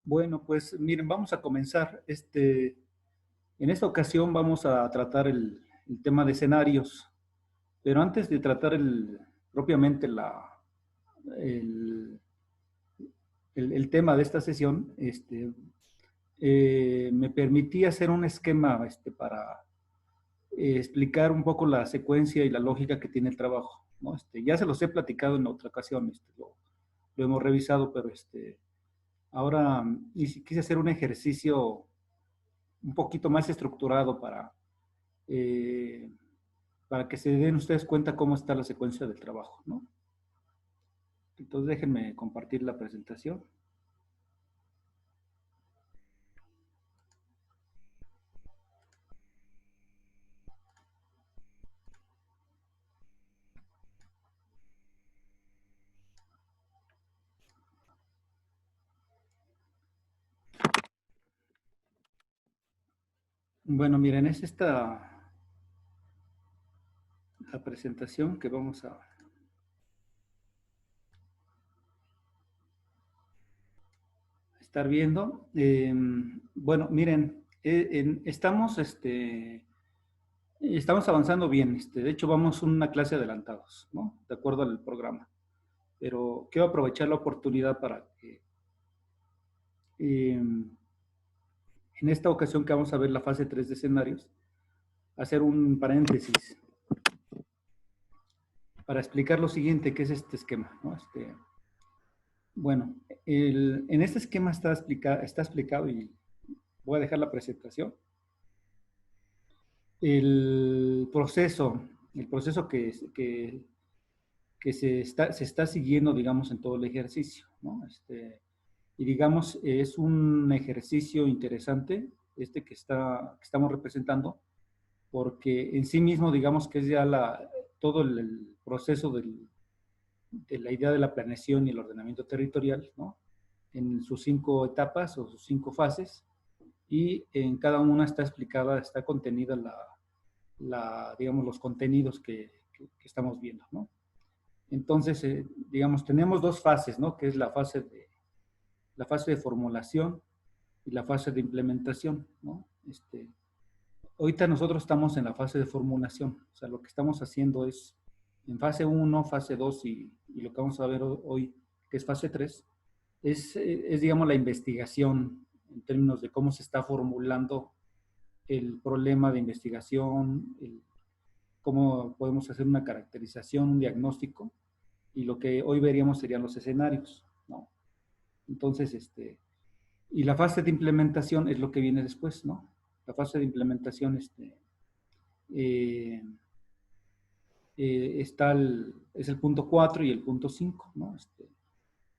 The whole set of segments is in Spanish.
Bueno, pues miren, vamos a comenzar. En esta ocasión vamos a tratar el tema de escenarios, pero antes de tratar propiamente el, el tema de esta sesión, me permití hacer un esquema para explicar un poco la secuencia y la lógica que tiene el trabajo, ¿no? Ya se los he platicado en otra ocasión, lo hemos revisado, pero ahora quise hacer un ejercicio un poquito más estructurado eh, para que se den ustedes cuenta cómo está la secuencia del trabajo, ¿no? Entonces déjenme compartir la presentación. Bueno, miren, es esta la presentación que vamos a estar viendo. Bueno, miren, estamos avanzando bien. De hecho, vamos una clase adelantados, ¿no? De acuerdo al programa. Pero quiero aprovechar la oportunidad para que en esta ocasión que vamos a ver la fase 3 de escenarios, hacer un paréntesis para explicar lo siguiente, que es este esquema, ¿no? Bueno, en este esquema está explicado y voy a dejar la presentación. El proceso que se está siguiendo, digamos, en todo el ejercicio, ¿no? Y digamos, es un ejercicio interesante, que estamos representando, porque en sí mismo, digamos, que es ya todo el proceso de la idea de la planeación y el ordenamiento territorial, ¿no? En sus 5 etapas o sus 5 fases, y en cada una está explicada, está contenida digamos, los contenidos que estamos viendo, ¿no? Entonces, digamos, tenemos dos fases, ¿no? Que es la fase de formulación y la fase de implementación, ¿no? Ahorita nosotros estamos en la fase de formulación, o sea, lo que estamos haciendo es en fase 1, fase 2 y lo que vamos a ver hoy, que es fase 3, digamos, la investigación en términos de cómo se está formulando el problema de investigación, cómo podemos hacer una caracterización, un diagnóstico, y lo que hoy veríamos serían los escenarios, ¿no? Entonces, y la fase de implementación es lo que viene después, ¿no? La fase de implementación, eh, es el punto 4 y el punto 5, ¿no?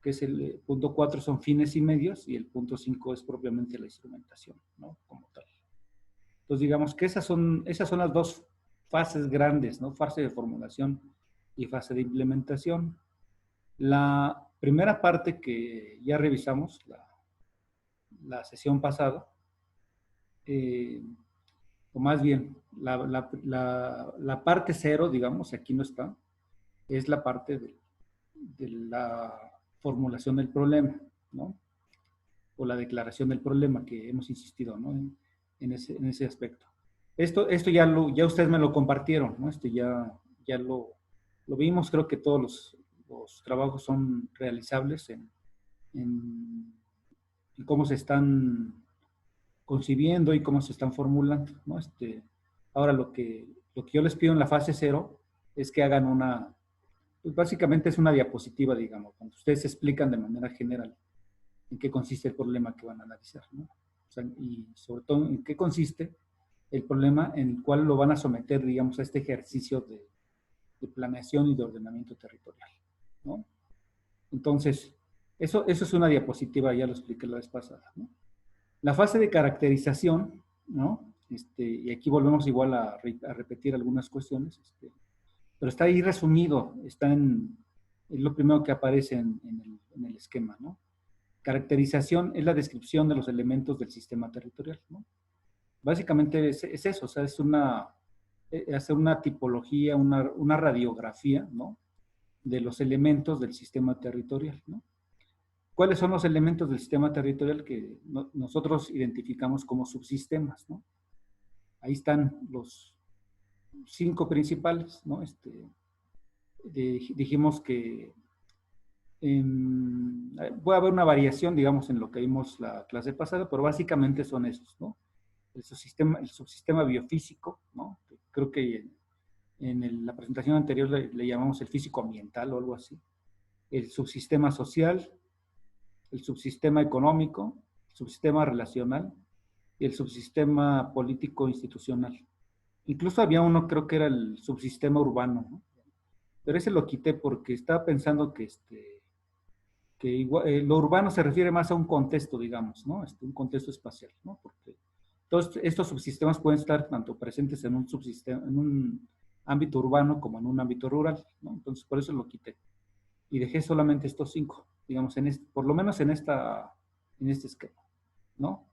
Que es el punto 4 son fines y medios y el punto 5 es propiamente la instrumentación, ¿no? Como tal. Entonces, digamos que esas son las dos fases grandes, ¿no? Fase de formulación y fase de implementación. La primera parte que ya revisamos, la sesión pasada, o más bien, la parte cero, digamos, aquí no está, es la parte de la formulación del problema, ¿no? O la declaración del problema que hemos insistido, ¿no? En ese aspecto. Esto ya ustedes me lo compartieron, ¿no? Ya lo vimos, creo que todos los trabajos son realizables en, en cómo se están concibiendo y cómo se están formulando, ¿no? Ahora lo que yo les pido en la fase cero es que hagan pues básicamente es una diapositiva, digamos, cuando ustedes explican de manera general en qué consiste el problema que van a analizar, ¿no? O sea, y sobre todo en qué consiste el problema en el cual lo van a someter, digamos, a este ejercicio de planeación y de ordenamiento territorial, ¿no? Entonces, eso es una diapositiva, ya lo expliqué la vez pasada, ¿no? La fase de caracterización, ¿no? Y aquí volvemos igual a repetir algunas cuestiones, pero está ahí resumido, es lo primero que aparece en el esquema, ¿no? Caracterización es la descripción de los elementos del sistema territorial, ¿no? Básicamente es eso, o sea, hacer una tipología, una radiografía, ¿no? De los elementos del sistema territorial, ¿no? ¿cuáles son los elementos del sistema territorial que nosotros identificamos como subsistemas, ¿no? Ahí están los 5 principales, ¿no? Dijimos que puede haber una variación, digamos, en lo que vimos la clase pasada, pero básicamente son esos, ¿no? El subsistema biofísico, ¿no? Creo que la presentación anterior le llamamos el físico ambiental o algo así. El subsistema social, el subsistema económico, el subsistema relacional y el subsistema político institucional. Incluso había uno, creo que era el subsistema urbano, ¿no? Pero ese lo quité porque estaba pensando que igual, lo urbano se refiere más a un contexto, digamos, ¿no? Un contexto espacial, ¿no? Porque todos estos subsistemas pueden estar tanto presentes en un subsistema, en un ámbito urbano como en un ámbito rural, ¿no? Entonces, por eso lo quité. Y dejé solamente estos 5, digamos, por lo menos en este esquema, ¿no?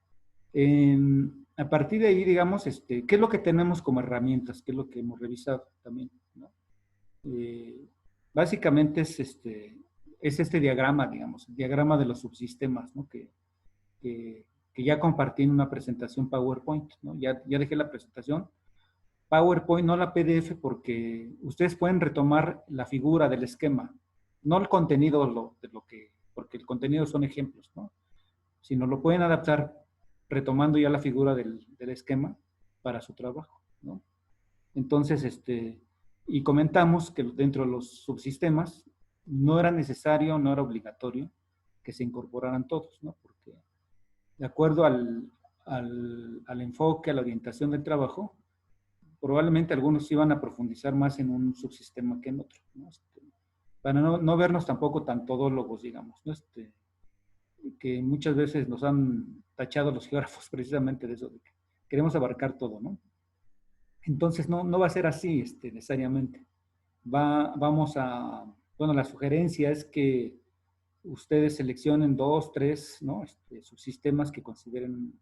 A partir de ahí, digamos, ¿qué es lo que tenemos como herramientas? ¿Qué es lo que hemos revisado también, ¿no? Básicamente es este diagrama, digamos, el diagrama de los subsistemas, ¿no? Que ya compartí en una presentación PowerPoint, ¿no? Ya dejé la presentación PowerPoint, no la PDF, porque ustedes pueden retomar la figura del esquema, no el contenido porque el contenido son ejemplos, ¿no? Sino lo pueden adaptar retomando ya la figura del esquema para su trabajo, ¿no? Entonces, y comentamos que dentro de los subsistemas no era necesario, no era obligatorio que se incorporaran todos, ¿no? Porque de acuerdo al enfoque, a la orientación del trabajo, probablemente algunos iban a profundizar más en un subsistema que en otro, ¿no? Para no vernos tampoco tan todólogos, digamos, ¿no? Que muchas veces nos han tachado los geógrafos precisamente de eso, de que queremos abarcar todo, ¿no? Entonces no va a ser así necesariamente. Bueno, la sugerencia es que ustedes seleccionen 2, 3, ¿no? Subsistemas que consideren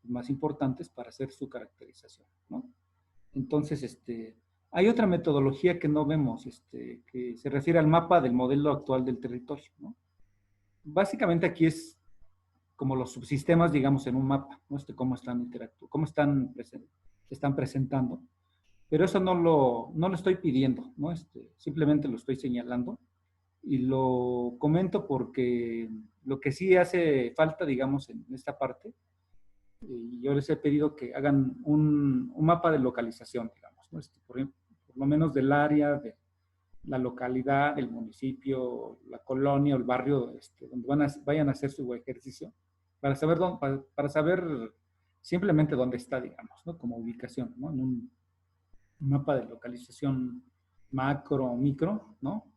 más importantes para hacer su caracterización, ¿no? Entonces, hay otra metodología que no vemos, que se refiere al mapa del modelo actual del territorio, ¿no? Básicamente aquí es como los subsistemas, digamos, en un mapa, ¿no? Cómo están interactuando, cómo se están presentando. Pero eso no lo estoy pidiendo, ¿no? Simplemente lo estoy señalando y lo comento porque lo que sí hace falta, digamos, en esta parte, yo les he pedido que hagan un mapa de localización, digamos, ¿no? Por lo menos del área, de la localidad, el municipio, la colonia, el barrio, donde vayan a hacer su ejercicio, para saber para saber simplemente dónde está, digamos, ¿no? Como ubicación, ¿no? En un mapa de localización macro o micro, ¿no?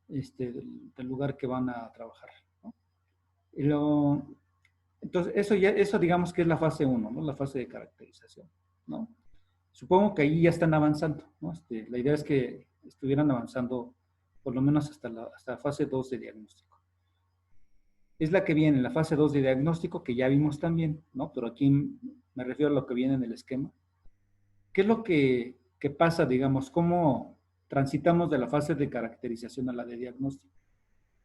Del lugar que van a trabajar, ¿no? Entonces, eso digamos que es la fase 1, ¿no? La fase de caracterización, ¿no? Supongo que ahí ya están avanzando, ¿no? La idea es que estuvieran avanzando por lo menos hasta la fase 2 de diagnóstico. Es la que viene, la fase 2 de diagnóstico, que ya vimos también, ¿no? Pero aquí me refiero a lo que viene en el esquema. ¿Qué es lo que pasa, digamos? ¿Cómo transitamos de la fase de caracterización a la de diagnóstico?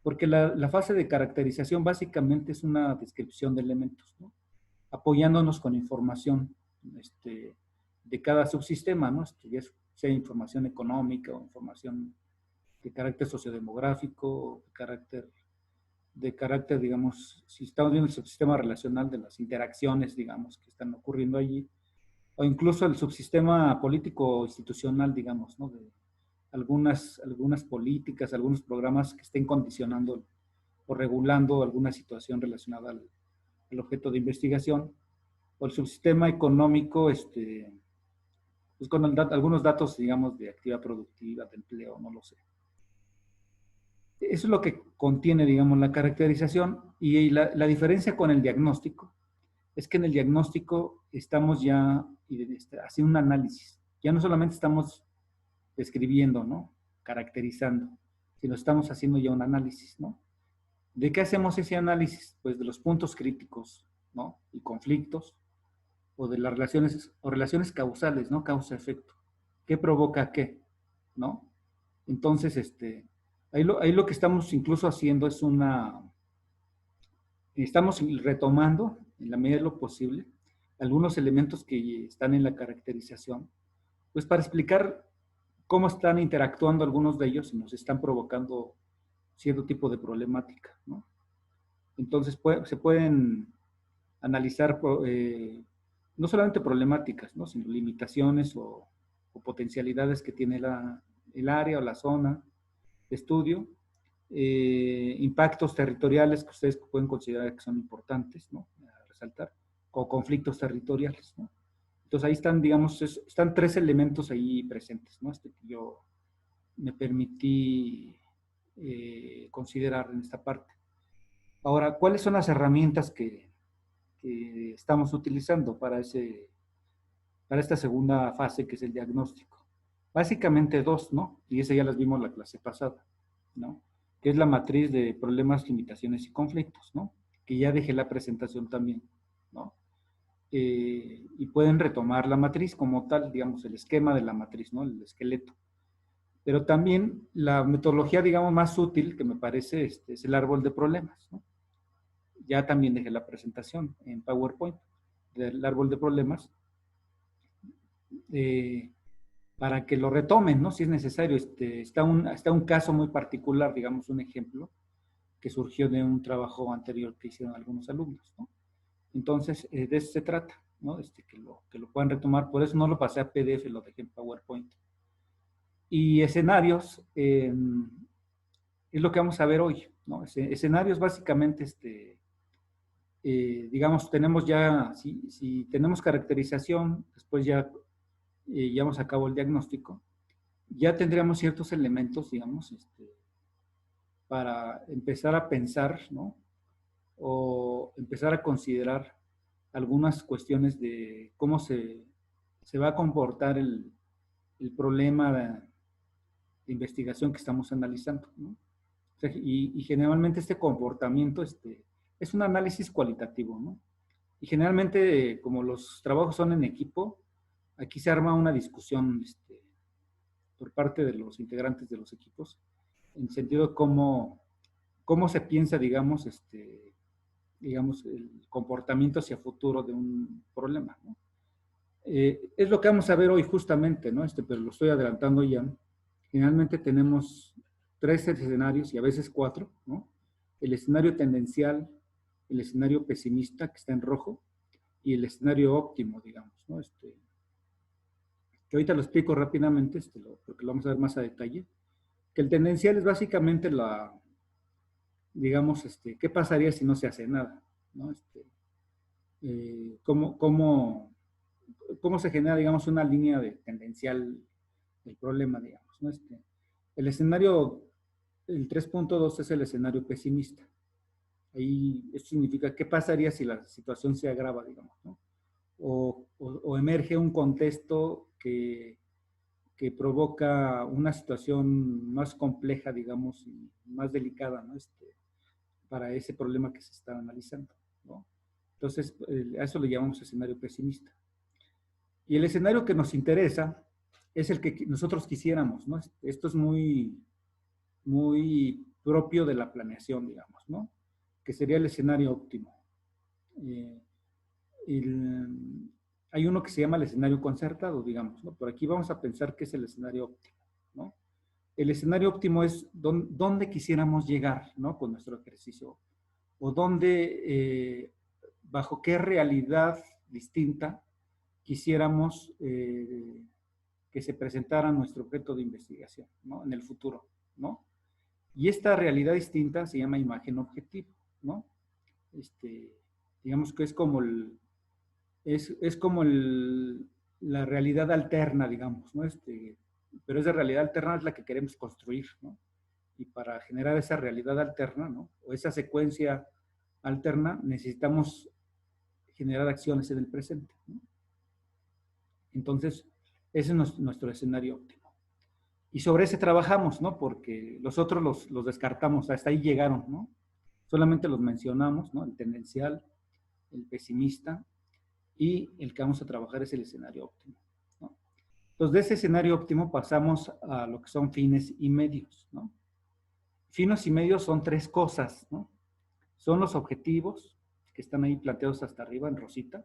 Porque la fase de caracterización básicamente es una descripción de elementos, ¿no? Apoyándonos con información de cada subsistema, ¿no? Sea información económica o información de carácter sociodemográfico, de carácter, digamos, si estamos viendo el subsistema relacional de las interacciones, digamos, que están ocurriendo allí, o incluso el subsistema político institucional, digamos, ¿no? De algunas políticas, algunos programas que estén condicionando o regulando alguna situación relacionada al objeto de investigación, o el subsistema económico, pues con algunos datos, digamos, de actividad productiva, de empleo, no lo sé. Eso es lo que contiene, digamos, la caracterización, y la diferencia con el diagnóstico es que en el diagnóstico estamos ya haciendo un análisis. Ya no solamente estamos describiendo, ¿no? Caracterizando, sino estamos haciendo ya un análisis, ¿no? ¿De qué hacemos ese análisis? Pues de los puntos críticos, ¿no? Y conflictos, o de las relaciones causales, ¿no? Causa-efecto. ¿Qué provoca qué? ¿No? Entonces, ahí lo que estamos incluso haciendo es estamos retomando, en la medida de lo posible, algunos elementos que están en la caracterización, pues para explicar cómo están interactuando algunos de ellos y nos están provocando cierto tipo de problemática, ¿no? Entonces se pueden analizar no solamente problemáticas, ¿no? Sino limitaciones o potencialidades que tiene el área o la zona de estudio, impactos territoriales que ustedes pueden considerar que son importantes, ¿no? A resaltar, o conflictos territoriales, ¿no? Entonces ahí están, digamos, están tres elementos ahí presentes, ¿no? Que yo me permití considerar en esta parte. Ahora, ¿cuáles son las herramientas que estamos utilizando para esta segunda fase, que es el diagnóstico? Básicamente dos, ¿no? Y esa ya las vimos la clase pasada, ¿no? Que es la matriz de problemas, limitaciones y conflictos, ¿no? Que ya dejé la presentación también, ¿no? Y pueden retomar la matriz como tal, digamos, el esquema de la matriz, ¿no? El esqueleto. Pero también la metodología, digamos, más útil, que me parece, es el árbol de problemas, ¿no? Ya también dejé la presentación en PowerPoint del árbol de problemas, para que lo retomen, ¿no? Si es necesario. Está un caso muy particular, digamos, un ejemplo, que surgió de un trabajo anterior que hicieron algunos alumnos, ¿no? Entonces, de eso se trata, ¿no? Que lo puedan retomar. Por eso no lo pasé a PDF, lo dejé en PowerPoint. Y escenarios, es lo que vamos a ver hoy, ¿no? Escenarios básicamente, digamos, tenemos ya, si tenemos caracterización, después ya llevamos a cabo el diagnóstico, ya tendríamos ciertos elementos, digamos, para empezar a pensar, ¿no? O empezar a considerar algunas cuestiones de cómo se va a comportar el problema de investigación que estamos analizando, ¿no? O sea, y generalmente este comportamiento es un análisis cualitativo, ¿no? Y generalmente, como los trabajos son en equipo, aquí se arma una discusión por parte de los integrantes de los equipos, en el sentido de cómo se piensa, digamos, el comportamiento hacia futuro de un problema, ¿no? Es lo que vamos a ver hoy justamente, ¿no? Pero lo estoy adelantando ya. Generalmente tenemos tres escenarios y a veces cuatro, ¿no? El escenario tendencial, el escenario pesimista, que está en rojo, y el escenario óptimo, digamos, ¿no? Que ahorita lo explico rápidamente, porque lo vamos a ver más a detalle. Que el tendencial es básicamente digamos, ¿qué pasaría si no se hace nada? ¿No? ¿Cómo se genera, digamos, una línea de tendencial del problema, digamos, ¿no? El escenario, el 3.2 es el escenario pesimista. Ahí, esto significa qué pasaría si la situación se agrava, digamos, ¿no? O emerge un contexto que provoca una situación más compleja, digamos, y más delicada, ¿no? Para ese problema que se está analizando, ¿no? Entonces, a eso le llamamos escenario pesimista. Y el escenario que nos interesa es el que nosotros quisiéramos, ¿no? Esto es muy, muy propio de la planeación, digamos, ¿no? Que sería el escenario óptimo. Eh, hay uno que se llama el escenario concertado, digamos, ¿no? Por aquí vamos a pensar que es el escenario óptimo, ¿no? El escenario óptimo es dónde quisiéramos llegar, ¿no? Con nuestro ejercicio. O bajo qué realidad distinta quisiéramos que se presentara nuestro objeto de investigación, ¿no? En el futuro, ¿no? Y esta realidad distinta se llama imagen objetivo, ¿no? Digamos que es como la realidad alterna, digamos, ¿no? Pero esa realidad alterna es la que queremos construir, ¿no? Y para generar esa realidad alterna, ¿no? O esa secuencia alterna, necesitamos generar acciones en el presente, ¿no? Entonces, ese es nuestro escenario óptimo. Y sobre ese trabajamos, ¿no? Porque los otros los descartamos, hasta ahí llegaron, ¿no? Solamente los mencionamos, ¿no? El tendencial, el pesimista, y el que vamos a trabajar es el escenario óptimo, ¿no? Entonces, de ese escenario óptimo pasamos a lo que son fines y medios, ¿no? Finos y medios son tres cosas, ¿no? son los objetivos que están ahí planteados hasta arriba en rosita,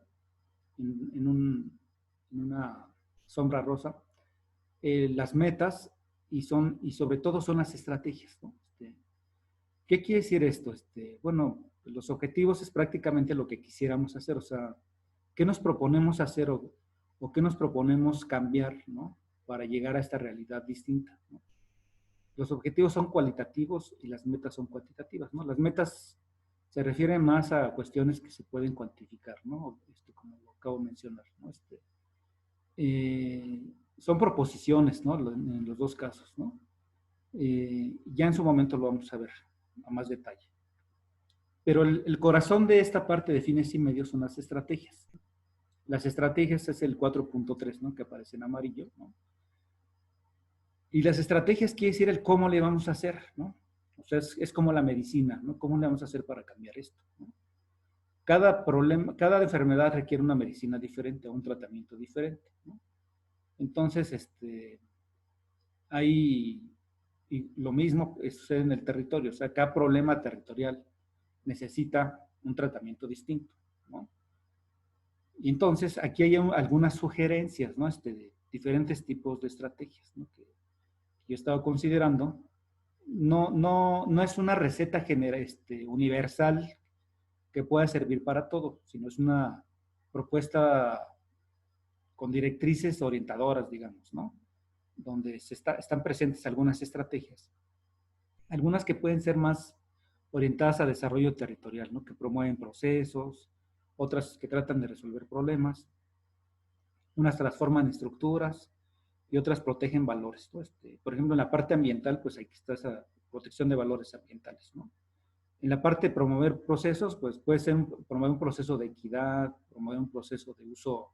en una sombra rosa, las metas y sobre todo son las estrategias, ¿no? ¿Qué quiere decir esto? Bueno, los objetivos es prácticamente lo que quisiéramos hacer, o sea, ¿qué nos proponemos hacer o qué nos proponemos cambiar, ¿no? Para llegar a esta realidad distinta, ¿no? Los objetivos son cualitativos y las metas son cuantitativas, ¿no? Las metas se refieren más a cuestiones que se pueden cuantificar, ¿no? Como lo acabo de mencionar, ¿no? Eh, Son proposiciones, ¿no? En los dos casos, ¿no? Ya en su momento lo vamos a ver a más detalle. Pero el corazón de esta parte de fines y medios son las estrategias. Las estrategias es el 4.3, ¿no? Que aparece en amarillo, ¿no? Y las estrategias quiere decir el cómo le vamos a hacer, ¿no? O sea, es como la medicina, ¿no? ¿Cómo le vamos a hacer para cambiar esto? ¿No? Cada problema, cada enfermedad requiere una medicina diferente, un tratamiento diferente, ¿no? Entonces, hay, y lo mismo sucede en el territorio, o sea, cada problema territorial necesita un tratamiento distinto, ¿no? Y entonces, aquí hay algunas sugerencias, ¿no? De diferentes tipos de estrategias, ¿no? Que yo he estado considerando. No es una receta universal que pueda servir para todo, sino es una propuesta con directrices orientadoras, digamos, ¿no? Donde están presentes algunas estrategias, algunas que pueden ser más orientadas a desarrollo territorial, ¿no? Que promueven procesos, otras que tratan de resolver problemas, unas transforman estructuras y otras protegen valores, ¿no? Por ejemplo, en la parte ambiental, pues aquí está esa protección de valores ambientales, ¿no? En la parte de promover procesos, pues puede ser promover un proceso de equidad, promover un proceso de uso,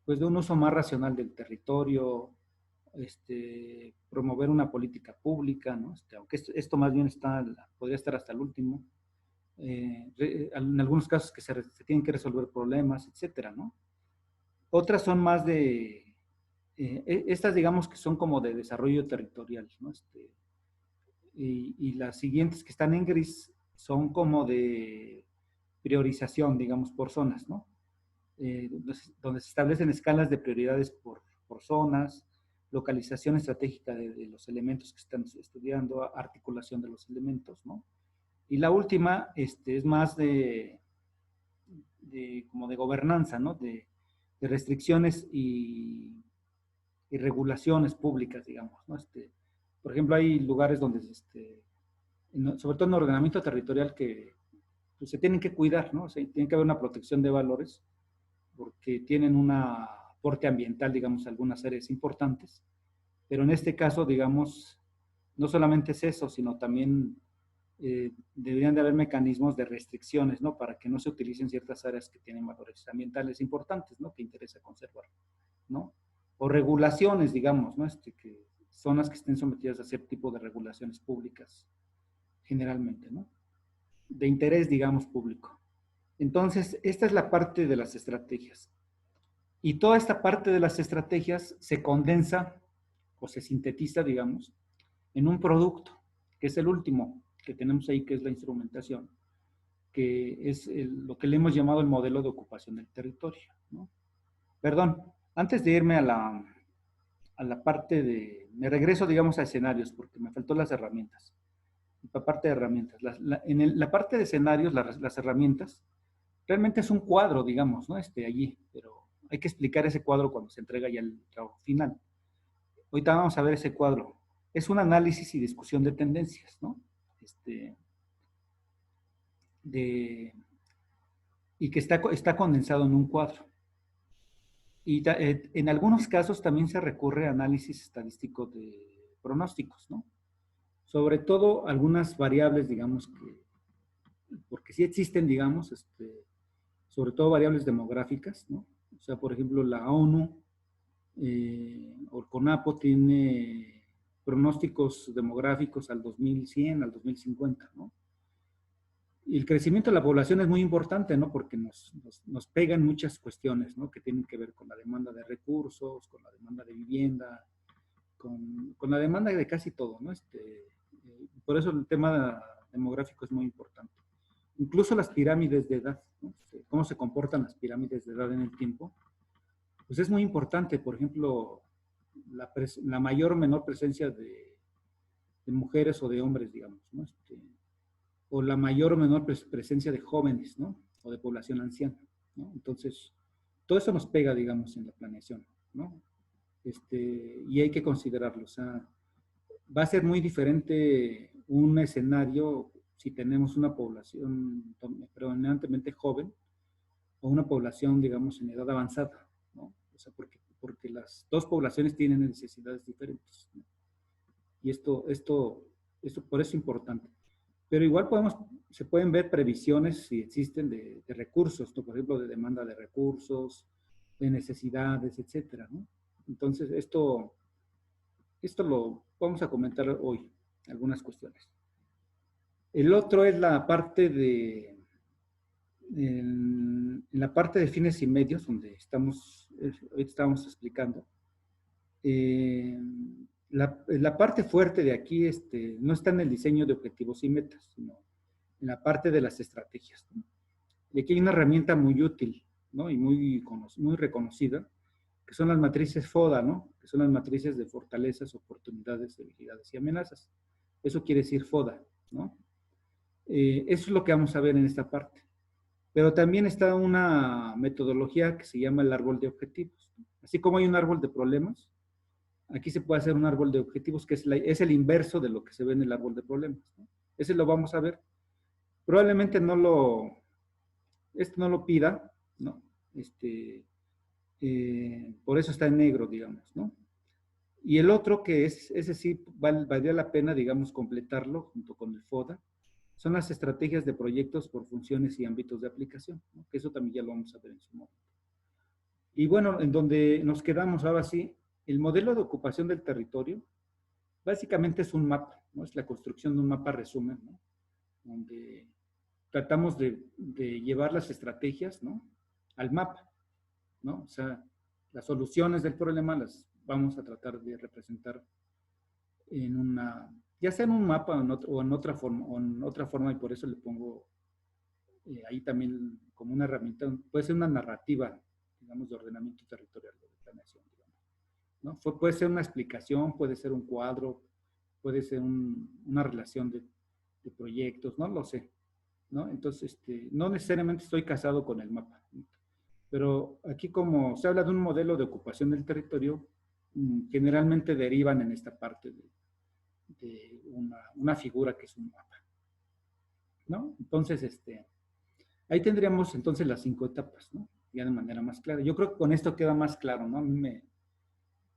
pues de un uso más racional del territorio, promover una política pública, ¿no? Aunque esto más bien podría estar hasta el último, en algunos casos que se tienen que resolver problemas, etcétera, ¿no? Otras son más estas digamos que son como de desarrollo territorial, ¿no? Y las siguientes que están en gris son como de priorización, digamos, por zonas, ¿no? Donde se establecen escalas de prioridades por zonas, localización estratégica de los elementos que están estudiando, articulación de los elementos, ¿no? Y la última es más como de gobernanza, ¿no? De restricciones y regulaciones públicas, digamos, ¿no? Por ejemplo, hay lugares donde, sobre todo en el ordenamiento territorial, que pues, se tienen que cuidar, ¿no? O sea, tiene que haber una protección de valores porque tienen un aporte ambiental, digamos, algunas áreas importantes. Pero en este caso, digamos, no solamente es eso, sino también deberían de haber mecanismos de restricciones, ¿no? Para que no se utilicen ciertas áreas que tienen valores ambientales importantes, ¿no? Que interesa conservar, ¿no? O regulaciones, digamos, ¿no? Que zonas que estén sometidas a cierto tipo de regulaciones públicas, generalmente, ¿no? De interés, digamos, público. Entonces, esta es la parte de las estrategias. Y toda esta parte de las estrategias se condensa o se sintetiza, digamos, en un producto, que es el último que tenemos ahí, que es la instrumentación, que es lo que le hemos llamado el modelo de ocupación del territorio, ¿no? Perdón, antes de irme a la parte me regreso, digamos, a escenarios, porque me faltó las herramientas. La parte de herramientas. La parte de escenarios, las herramientas, realmente es un cuadro, digamos, ¿no? Allí, pero hay que explicar ese cuadro cuando se entrega ya el trabajo final. Ahorita vamos a ver ese cuadro. Es un análisis y discusión de tendencias, ¿no? Y que está condensado en un cuadro. Y en algunos casos también se recurre a análisis estadístico de pronósticos, ¿no? Sobre todo algunas variables, digamos, porque sí existen, digamos, sobre todo variables demográficas, ¿no? O sea, por ejemplo, la ONU o el CONAPO tiene pronósticos demográficos al 2100, al 2050, ¿no? Y el crecimiento de la población es muy importante, ¿no? Porque nos pegan muchas cuestiones, ¿no? Que tienen que ver con la demanda de recursos, con la demanda de vivienda, con la demanda de casi todo, ¿no? Por eso el tema demográfico es muy importante. incluso las pirámides de edad, ¿no? Cómo se comportan las pirámides de edad en el tiempo, pues es muy importante. Por ejemplo, la mayor o menor presencia de mujeres o de hombres, digamos, ¿no? O la mayor o menor presencia de jóvenes, ¿no? O de población anciana, ¿no? Entonces, todo eso nos pega, digamos, en la planeación, ¿no? Y hay que considerarlo. O sea, va a ser muy diferente un escenario si tenemos una población predominantemente joven o una población, digamos, en edad avanzada, ¿no? O sea, porque las dos poblaciones tienen necesidades diferentes, ¿no? Y esto por eso es importante. Pero igual se pueden ver previsiones si existen de recursos, ¿no? Por ejemplo, de demanda de recursos, de necesidades, etcétera, ¿no? Entonces, esto lo vamos a comentar hoy, algunas cuestiones. El otro es la parte en la parte de fines y medios, donde hoy estamos explicando. La parte fuerte de aquí no está en el diseño de objetivos y metas, sino en la parte de las estrategias, ¿no? Y aquí hay una herramienta muy útil, ¿no? Y muy reconocida, que son las matrices FODA, ¿no? Que son las matrices de fortalezas, oportunidades, debilidades y amenazas. Eso quiere decir FODA, ¿no? Eso es lo que vamos a ver en esta parte. Pero también está una metodología que se llama el árbol de objetivos. Así como hay un árbol de problemas, aquí se puede hacer un árbol de objetivos que es el inverso de lo que se ve en el árbol de problemas, ¿no? Ese lo vamos a ver. Probablemente esto no lo pida, ¿no? Por eso está en negro, digamos, ¿no? Y el otro ese sí valdría la pena, digamos, completarlo junto con el FODA, son las estrategias de proyectos por funciones y ámbitos de aplicación, ¿no? Que eso también ya lo vamos a ver en su momento. Y bueno, en donde nos quedamos ahora sí, el modelo de ocupación del territorio básicamente es un mapa, ¿no? Es la construcción de un mapa resumen, ¿no? Donde tratamos de llevar las estrategias, ¿no? Al mapa, ¿no? O sea, las soluciones del problema las vamos a tratar de representar ya sea en un mapa o en otra forma, y por eso le pongo ahí también como una herramienta, puede ser una narrativa, digamos, de ordenamiento territorial, de planeación, digamos, ¿no? Puede ser una explicación, puede ser un cuadro, puede ser una relación de proyectos, no lo sé, ¿no? Entonces, no necesariamente estoy casado con el mapa, ¿no? Pero aquí como se habla de un modelo de ocupación del territorio, generalmente derivan en esta parte de una figura que es un mapa, ¿no? Entonces, ahí tendríamos entonces las 5 etapas, ¿no? Ya de manera más clara. Yo creo que con esto queda más claro, ¿no? A mí me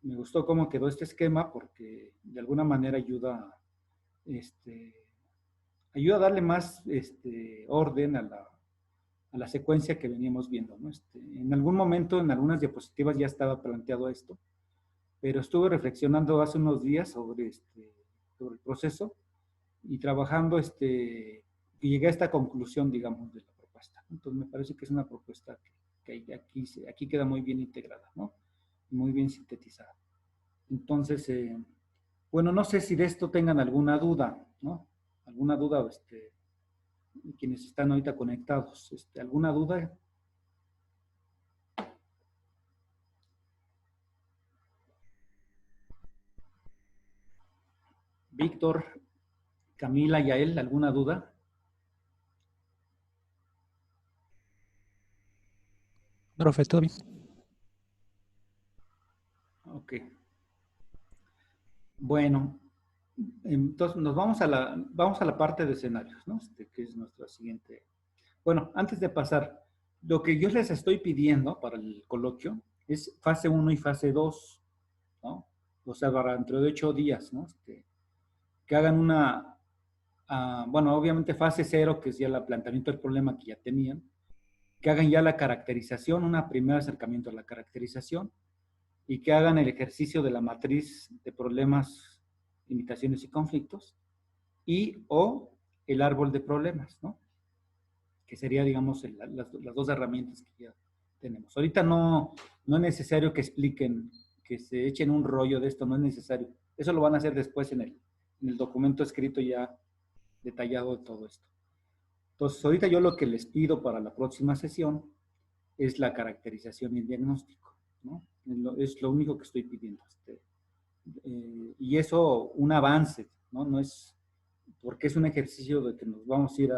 gustó cómo quedó este esquema porque de alguna manera ayuda a darle más orden a la secuencia que veníamos viendo, ¿no? En algún momento, en algunas diapositivas ya estaba planteado esto, pero estuve reflexionando hace unos días sobre el proceso y trabajando, y llegué a esta conclusión, digamos, de la propuesta. Entonces, me parece que es una propuesta que aquí queda muy bien integrada, ¿no? Muy bien sintetizada. Entonces, bueno, no sé si de esto tengan alguna duda, ¿no? Alguna duda, quienes están ahorita conectados, ¿alguna duda? Víctor, Camila, Yael, ¿alguna duda? Profe, todo bien. Ok. Bueno, entonces nos vamos a la parte de escenarios, ¿no? Que es nuestra siguiente. Bueno, antes de pasar, lo que yo les estoy pidiendo para el coloquio es fase 1 y fase 2, ¿no? O sea, para dentro de 8 días, ¿no? Que hagan bueno, obviamente fase 0, que es ya el planteamiento del problema que ya tenían, que hagan ya la caracterización, un primer acercamiento a la caracterización, y que hagan el ejercicio de la matriz de problemas, limitaciones y conflictos, o el árbol de problemas, ¿no? Que sería, digamos, las dos herramientas que ya tenemos. Ahorita no es necesario que expliquen, que se echen un rollo de esto, no es necesario. Eso lo van a hacer después en el documento escrito ya detallado de todo esto. Entonces, ahorita yo lo que les pido para la próxima sesión es la caracterización y el diagnóstico, ¿no? Es lo único que estoy pidiendo. Y eso, un avance, ¿no? No es, porque es un ejercicio de que nos vamos a ir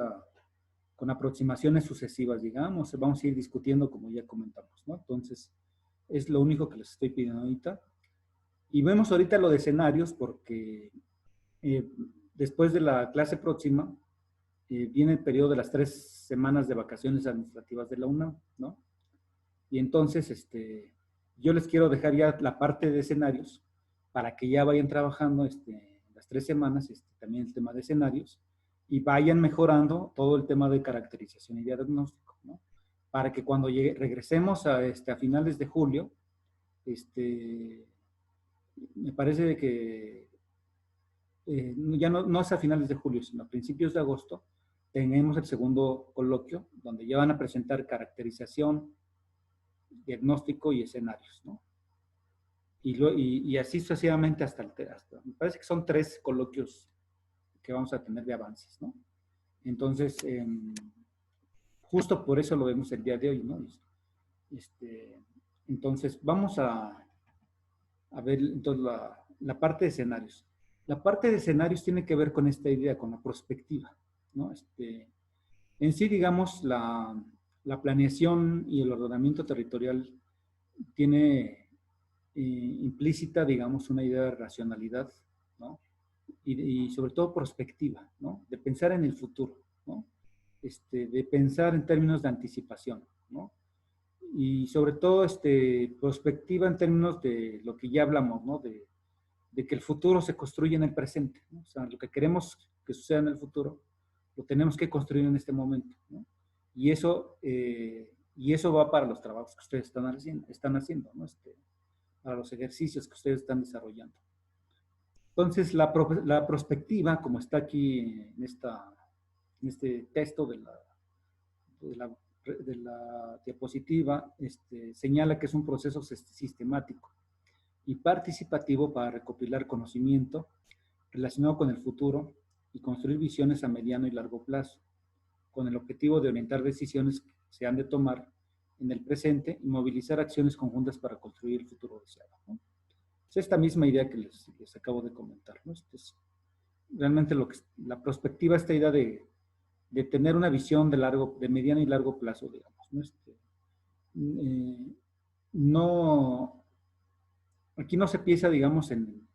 con aproximaciones sucesivas, digamos, vamos a ir discutiendo como ya comentamos, ¿no? Entonces, es lo único que les estoy pidiendo ahorita. Y vemos ahorita lo de escenarios porque después de la clase próxima viene el periodo de las 3 semanas de vacaciones administrativas de la UNAM, ¿no? Y entonces, yo les quiero dejar ya la parte de escenarios para que ya vayan trabajando las 3 semanas, también el tema de escenarios, y vayan mejorando todo el tema de caracterización y diagnóstico, ¿no? Para que cuando regresemos a finales de julio, me parece que ya no es a finales de julio, sino a principios de agosto, tenemos el segundo coloquio, donde ya van a presentar caracterización, diagnóstico y escenarios, ¿no? Y así sucesivamente hasta, me parece que son 3 coloquios que vamos a tener de avances, ¿no? Entonces, justo por eso lo vemos el día de hoy, ¿no? Entonces, vamos a ver entonces la parte de escenarios. La parte de escenarios tiene que ver con esta idea, con la prospectiva, ¿no? En sí, digamos, la planeación y el ordenamiento territorial tiene implícita, digamos, una idea de racionalidad, ¿no? Y sobre todo prospectiva, ¿no? De pensar en el futuro, ¿no? De pensar en términos de anticipación, ¿no? Y sobre todo, prospectiva en términos de lo que ya hablamos, ¿no? De que el futuro se construye en el presente, ¿no? O sea, lo que queremos que suceda en el futuro, lo tenemos que construir en este momento, ¿no? Y eso va para los trabajos que ustedes están haciendo, ¿no? Para los ejercicios que ustedes están desarrollando. Entonces, la prospectiva, como está aquí en este texto de la diapositiva, señala que es un proceso sistemático y participativo para recopilar conocimiento relacionado con el futuro y construir visiones a mediano y largo plazo, con el objetivo de orientar decisiones que se han de tomar en el presente y movilizar acciones conjuntas para construir el futuro deseado, ¿no? Es esta misma idea que les acabo de comentar, ¿no? Es realmente la perspectiva, esta idea de tener una visión de mediano y largo plazo, digamos, ¿no? Aquí no se piensa, digamos, en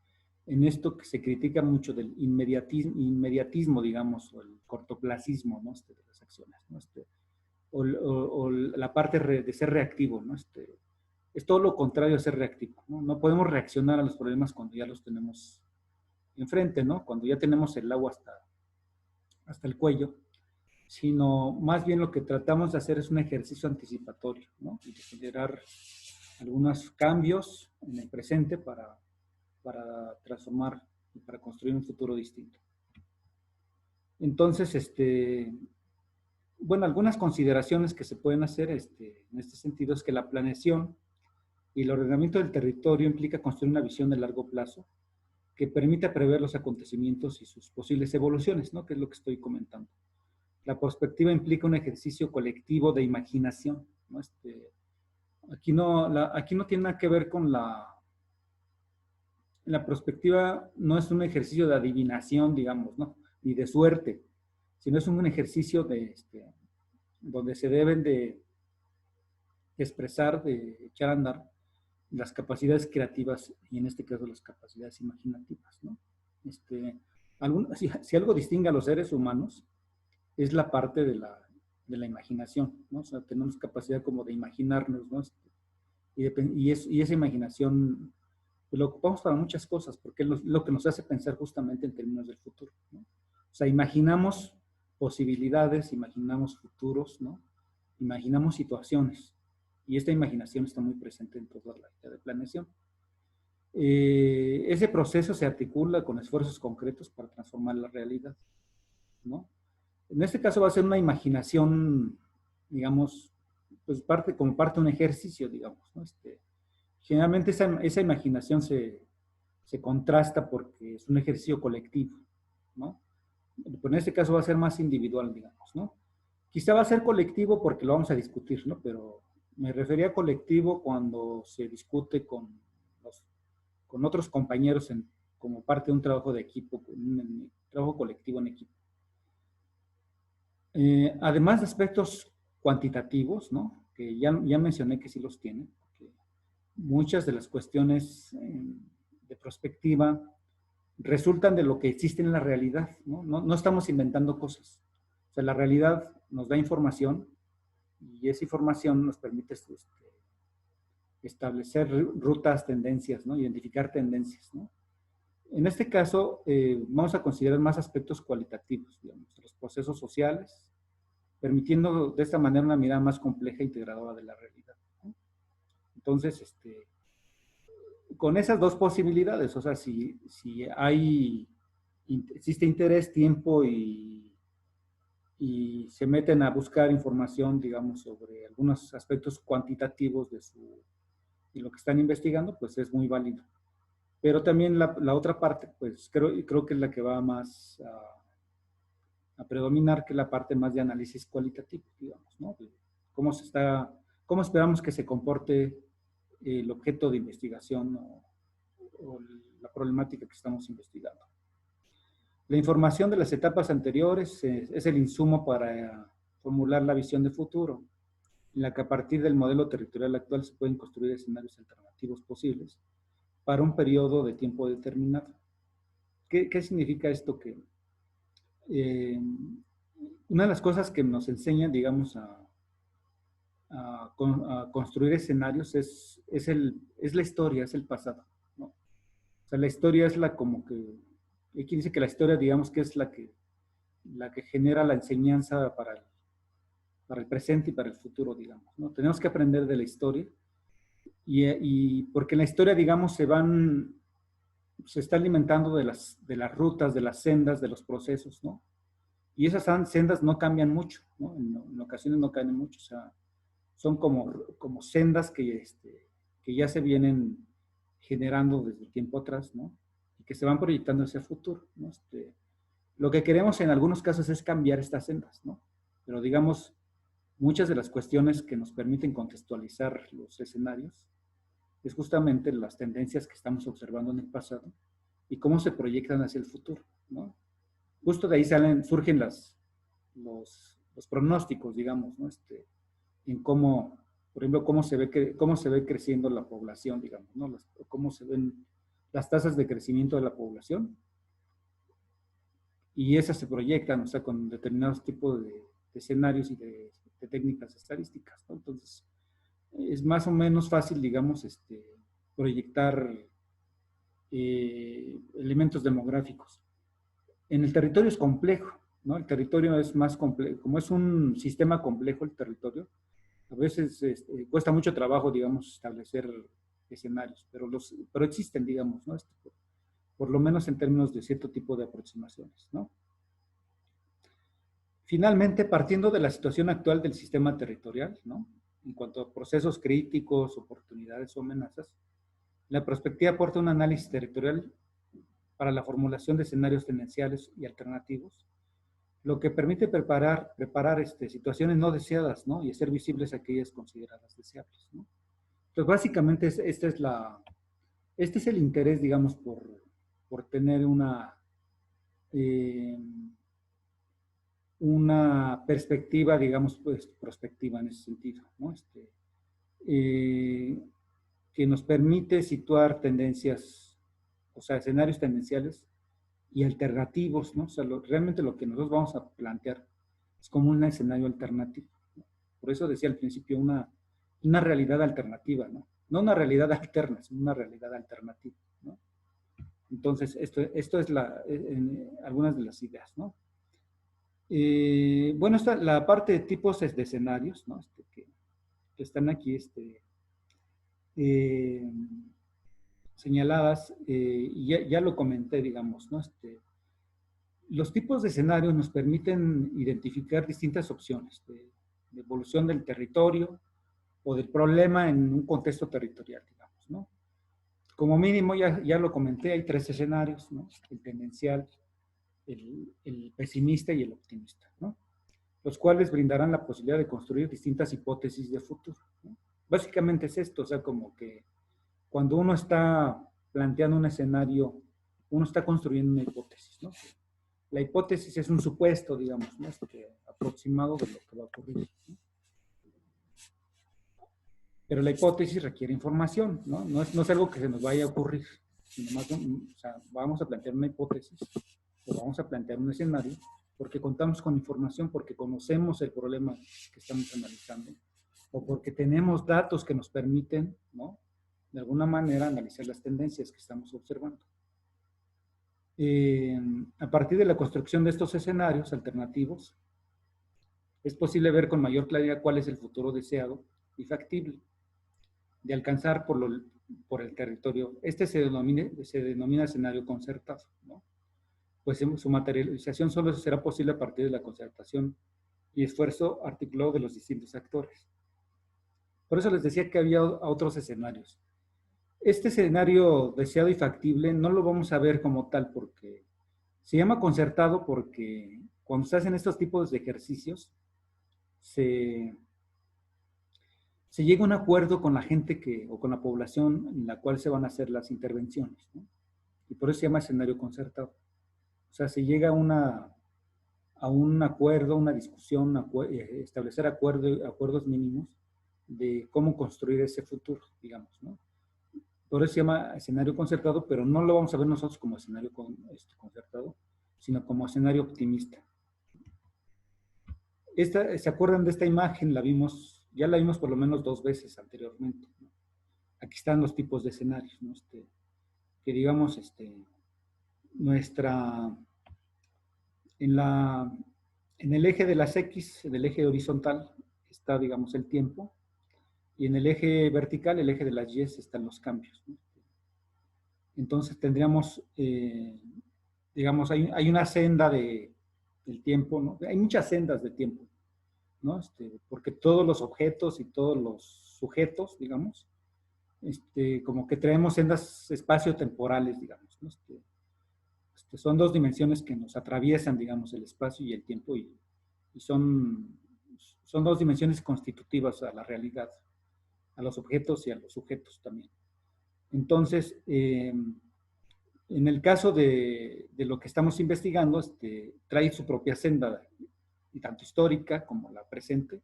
esto que se critica mucho del inmediatismo, digamos, o el cortoplacismo, ¿no? De las acciones, ¿no? O la parte de ser reactivo, ¿no? Es todo lo contrario a ser reactivo, ¿no? No podemos reaccionar a los problemas cuando ya los tenemos enfrente, ¿no? Cuando ya tenemos el agua hasta el cuello, sino más bien lo que tratamos de hacer es un ejercicio anticipatorio, ¿no? Y de generar algunos cambios en el presente para transformar y para construir un futuro distinto. Entonces, bueno, algunas consideraciones que se pueden hacer en este sentido es que la planeación y el ordenamiento del territorio implica construir una visión de largo plazo que permita prever los acontecimientos y sus posibles evoluciones, ¿no? Que es lo que estoy comentando. La perspectiva implica un ejercicio colectivo de imaginación, ¿no? Aquí no tiene nada que ver con la perspectiva, no es un ejercicio de adivinación, digamos, ¿no? Ni de suerte, sino es un ejercicio donde se deben de expresar, de echar a andar las capacidades creativas y en este caso las capacidades imaginativas, ¿no? Si algo distingue a los seres humanos es la parte de la imaginación, ¿no? O sea, tenemos capacidad como de imaginarnos, ¿no? Y esa imaginación pues, lo ocupamos para muchas cosas, porque es lo que nos hace pensar justamente en términos del futuro, ¿no? O sea, imaginamos posibilidades, imaginamos futuros, ¿no? Imaginamos situaciones. Y esta imaginación está muy presente en toda la idea de planeación. Ese proceso se articula con esfuerzos concretos para transformar la realidad, ¿no? En este caso va a ser una imaginación, digamos, pues como parte de un ejercicio, digamos, ¿no? Generalmente esa imaginación se contrasta porque es un ejercicio colectivo, ¿no? Pero en este caso va a ser más individual, digamos, ¿no? Quizá va a ser colectivo porque lo vamos a discutir, ¿no? Pero me refería a colectivo cuando se discute con otros compañeros como parte de un trabajo de equipo, un trabajo colectivo en equipo. Además de aspectos cuantitativos, ¿no? Que ya mencioné que sí los tiene, que muchas de las cuestiones de prospectiva resultan de lo que existe en la realidad, ¿no? No estamos inventando cosas. O sea, la realidad nos da información y esa información nos permite establecer rutas, tendencias, ¿no? Identificar tendencias, ¿no? En este caso, vamos a considerar más aspectos cualitativos, digamos, los procesos sociales, permitiendo de esta manera una mirada más compleja e integradora de la realidad, ¿no? Entonces, con esas dos posibilidades, o sea, si existe interés, tiempo y se meten a buscar información, digamos, sobre algunos aspectos cuantitativos de lo que están investigando, pues es muy válido. Pero también la otra parte, pues creo que es la que va más a predominar, que es la parte más de análisis cualitativo, digamos, ¿no? De cómo esperamos que se comporte el objeto de investigación o la problemática que estamos investigando. La información de las etapas anteriores es el insumo para formular la visión de futuro, en la que a partir del modelo territorial actual se pueden construir escenarios alternativos posibles para un periodo de tiempo determinado. ¿Qué significa esto? Que una de las cosas que nos enseñan, digamos, a construir escenarios es la historia, es el pasado, ¿no? O sea, la historia es como que, aquí dice que la historia, digamos, que es la que genera la enseñanza para el presente y para el futuro, digamos, ¿no? Tenemos que aprender de la historia y porque en la historia, digamos, se está alimentando de las rutas, de las sendas, de los procesos, ¿no? Y esas sendas no cambian mucho, ¿no? En ocasiones no cambian mucho, o sea, son como sendas que ya se vienen generando desde tiempo atrás, ¿no? Y que se van proyectando hacia el futuro, ¿no? Lo que queremos en algunos casos es cambiar estas sendas, ¿no? Pero digamos, muchas de las cuestiones que nos permiten contextualizar los escenarios es justamente las tendencias que estamos observando en el pasado y cómo se proyectan hacia el futuro, ¿no? Justo de ahí surgen los pronósticos, digamos, ¿no? En cómo, por ejemplo, cómo se ve creciendo la población, digamos, ¿no? Cómo se ven las tasas de crecimiento de la población y esas se proyectan, o sea, con determinados tipos de escenarios y de técnicas estadísticas, ¿no? Entonces, es más o menos fácil, digamos, proyectar elementos demográficos. En el territorio es complejo, ¿no? El territorio es más complejo, como es un sistema complejo el territorio, a veces cuesta mucho trabajo, digamos, establecer escenarios, pero existen, digamos, ¿no? Por lo menos en términos de cierto tipo de aproximaciones, ¿no? Finalmente, partiendo de la situación actual del sistema territorial, ¿no? En cuanto a procesos críticos, oportunidades o amenazas, la prospectiva aporta un análisis territorial para la formulación de escenarios tendenciales y alternativos, lo que permite preparar situaciones no deseadas, ¿no? Y hacer visibles aquellas consideradas deseables, ¿no? Entonces, básicamente, este es el interés, digamos, por tener una perspectiva, digamos, pues, prospectiva en ese sentido, ¿no? Que nos permite situar tendencias, o sea, escenarios tendenciales y alternativos, ¿no? O sea, realmente lo que nosotros vamos a plantear es como un escenario alternativo, ¿no? Por eso decía al principio una realidad alternativa, ¿no? No una realidad alterna, sino una realidad alternativa, ¿no? Entonces, esto es algunas de las ideas, ¿no? Bueno, la parte de tipos de escenarios, ¿no? Que están aquí señaladas, y ya lo comenté, digamos, ¿no? Los tipos de escenarios nos permiten identificar distintas opciones de evolución del territorio o del problema en un contexto territorial, digamos, ¿no? Como mínimo, ya lo comenté, hay 3 escenarios, ¿no? El tendencial, el pesimista y el optimista, ¿no? los cuales brindarán la posibilidad de construir distintas hipótesis de futuro, ¿no? Básicamente es esto, o sea, como que cuando uno está planteando un escenario, uno está construyendo una hipótesis, ¿no? La hipótesis es un supuesto, digamos, ¿no? Aproximado de lo que va a ocurrir, ¿no? Pero la hipótesis requiere información, ¿no? No es algo que se nos vaya a ocurrir, sino más, o sea, vamos a plantear una hipótesis o vamos a plantear un escenario porque contamos con información, porque conocemos el problema que estamos analizando o porque tenemos datos que nos permiten, ¿no?, de alguna manera analizar las tendencias que estamos observando. A partir de la construcción de estos escenarios alternativos, es posible ver con mayor claridad cuál es el futuro deseado y factible de alcanzar por el territorio. Este se denomina escenario concertado, ¿no? Pues su materialización solo será posible a partir de la concertación y esfuerzo articulado de los distintos actores. Por eso les decía que había otros escenarios. Este escenario deseado y factible no lo vamos a ver como tal porque se llama concertado porque cuando se hacen estos tipos de ejercicios se llega a un acuerdo con la gente o con la población en la cual se van a hacer las intervenciones, ¿no? Y por eso se llama escenario concertado. O sea, se llega a un acuerdo, una discusión, establecer acuerdos mínimos de cómo construir ese futuro, digamos, ¿no? Por eso se llama escenario concertado, pero no lo vamos a ver nosotros como escenario concertado, sino como escenario optimista. ¿Se acuerdan de esta imagen? Ya la vimos por lo menos 2 veces anteriormente, ¿no? Aquí están los tipos de escenarios, ¿no? Que digamos, en el eje de las X, en el eje horizontal, está, digamos, el tiempo, y en el eje vertical, el eje de las Y, están los cambios, ¿no? Entonces tendríamos, digamos, hay una senda del tiempo, ¿no? Hay muchas sendas de tiempo, ¿no? Porque todos los objetos y todos los sujetos, digamos, como que traemos sendas espacio-temporales, digamos, ¿no? Son 2 dimensiones que nos atraviesan, digamos, el espacio y el tiempo, y son 2 dimensiones constitutivas a la realidad, a los objetos y a los sujetos también. Entonces, en el caso de lo que estamos investigando, trae su propia senda, tanto histórica como la presente,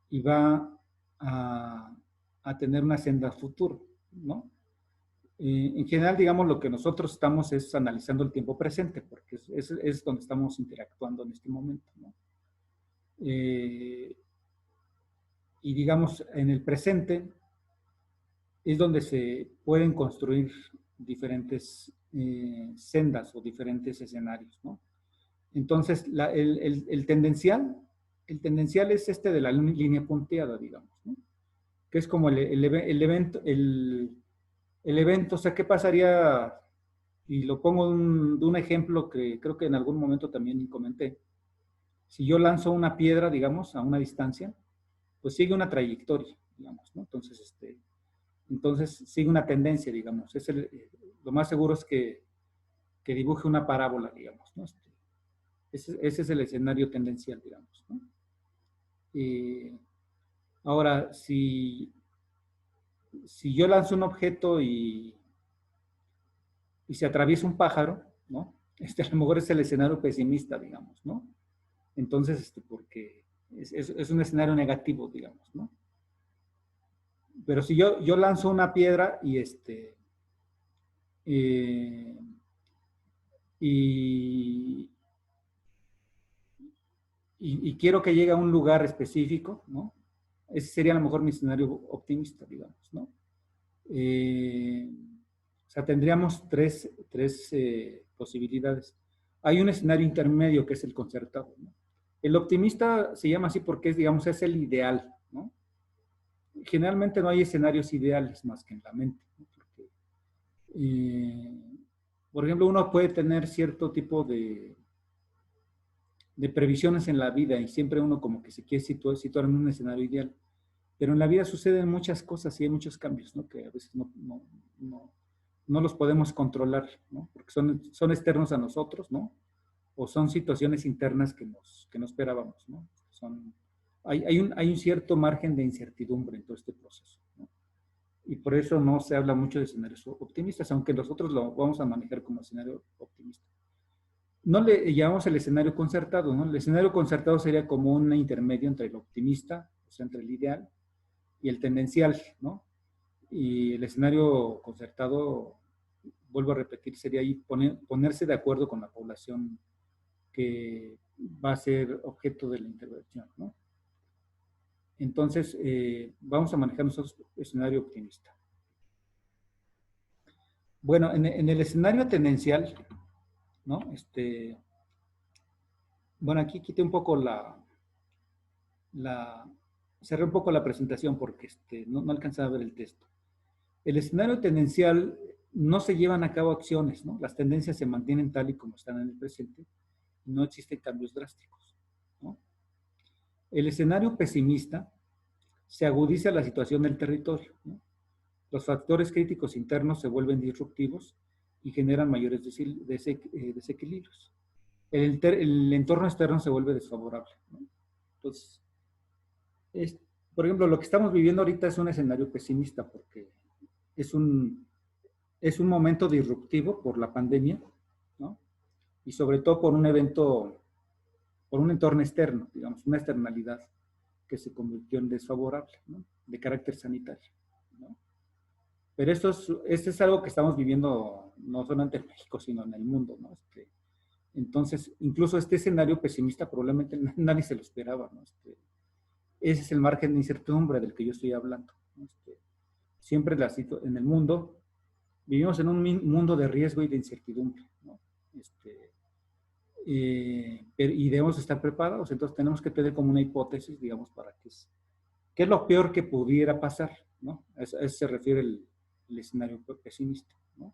y va a tener una senda futuro, ¿no? En general, digamos, lo que nosotros estamos es analizando el tiempo presente, porque es donde estamos interactuando en este momento, ¿no? Y digamos, en el presente es donde se pueden construir diferentes sendas o diferentes escenarios, ¿no? Entonces, el tendencial es de la línea punteada, digamos, ¿no? Que es como el evento, o sea, ¿qué pasaría? Y lo pongo de un ejemplo que creo que en algún momento también comenté. Si yo lanzo una piedra, digamos, a una distancia, pues sigue una trayectoria, digamos, ¿no? Entonces sigue una tendencia, digamos. Lo más seguro es que dibuje una parábola, digamos, ¿no? Ese es el escenario tendencial, digamos, ¿no? Ahora, si yo lanzo un objeto y se atraviesa un pájaro, ¿no? A lo mejor es el escenario pesimista, digamos, ¿no? Entonces, porque es un escenario negativo, digamos, ¿no? Pero si yo lanzo una piedra y y quiero que llegue a un lugar específico, ¿no? Ese sería a lo mejor mi escenario optimista, digamos, ¿no? O sea, tendríamos tres posibilidades. Hay un escenario intermedio que es el concertado, ¿no? El optimista se llama así porque digamos, es el ideal, ¿no? Generalmente no hay escenarios ideales más que en la mente, ¿no? Porque, por ejemplo, uno puede tener cierto tipo de previsiones en la vida y siempre uno como que se quiere situar en un escenario ideal. Pero en la vida suceden muchas cosas y hay muchos cambios, ¿no? Que a veces no los podemos controlar, ¿no? Porque son externos a nosotros, ¿no? O son situaciones internas que no esperábamos, ¿no? Hay un cierto margen de incertidumbre en todo este proceso, ¿no? Y por eso no se habla mucho de escenarios optimistas, aunque nosotros lo vamos a manejar como escenario optimista. No le llamamos el escenario concertado, ¿no? El escenario concertado sería como un intermedio entre el optimista, o sea, entre el ideal, y el tendencial, ¿no? Y el escenario concertado, vuelvo a repetir, sería ahí ponerse de acuerdo con la población que va a ser objeto de la intervención, ¿no? Entonces, vamos a manejar nosotros escenario optimista. Bueno, en el escenario tendencial, ¿no? Bueno, aquí quité un poco cerré un poco la presentación porque no alcanzaba a ver el texto. El escenario tendencial no se llevan a cabo acciones, ¿no? Las tendencias se mantienen tal y como están en el presente, no existen cambios drásticos, ¿no? El escenario pesimista se agudiza la situación del territorio, ¿no? Los factores críticos internos se vuelven disruptivos y generan mayores desequilibrios. El entorno externo se vuelve desfavorable, ¿no? Entonces, por ejemplo, lo que estamos viviendo ahorita es un escenario pesimista porque es un momento disruptivo por la pandemia, ¿no? Y sobre todo por un evento, por un entorno externo, digamos, una externalidad que se convirtió en desfavorable, ¿no? De carácter sanitario, ¿no? Pero esto es algo que estamos viviendo no solamente en México, sino en el mundo, ¿no? Entonces, incluso este escenario pesimista probablemente nadie se lo esperaba, ¿no? Ese es el margen de incertidumbre del que yo estoy hablando, ¿no? Siempre en el mundo vivimos en un mundo de riesgo y de incertidumbre, ¿no? Y debemos estar preparados, entonces tenemos que tener como una hipótesis, digamos, para qué es lo peor que pudiera pasar, ¿no? A eso se refiere el escenario pesimista, ¿no?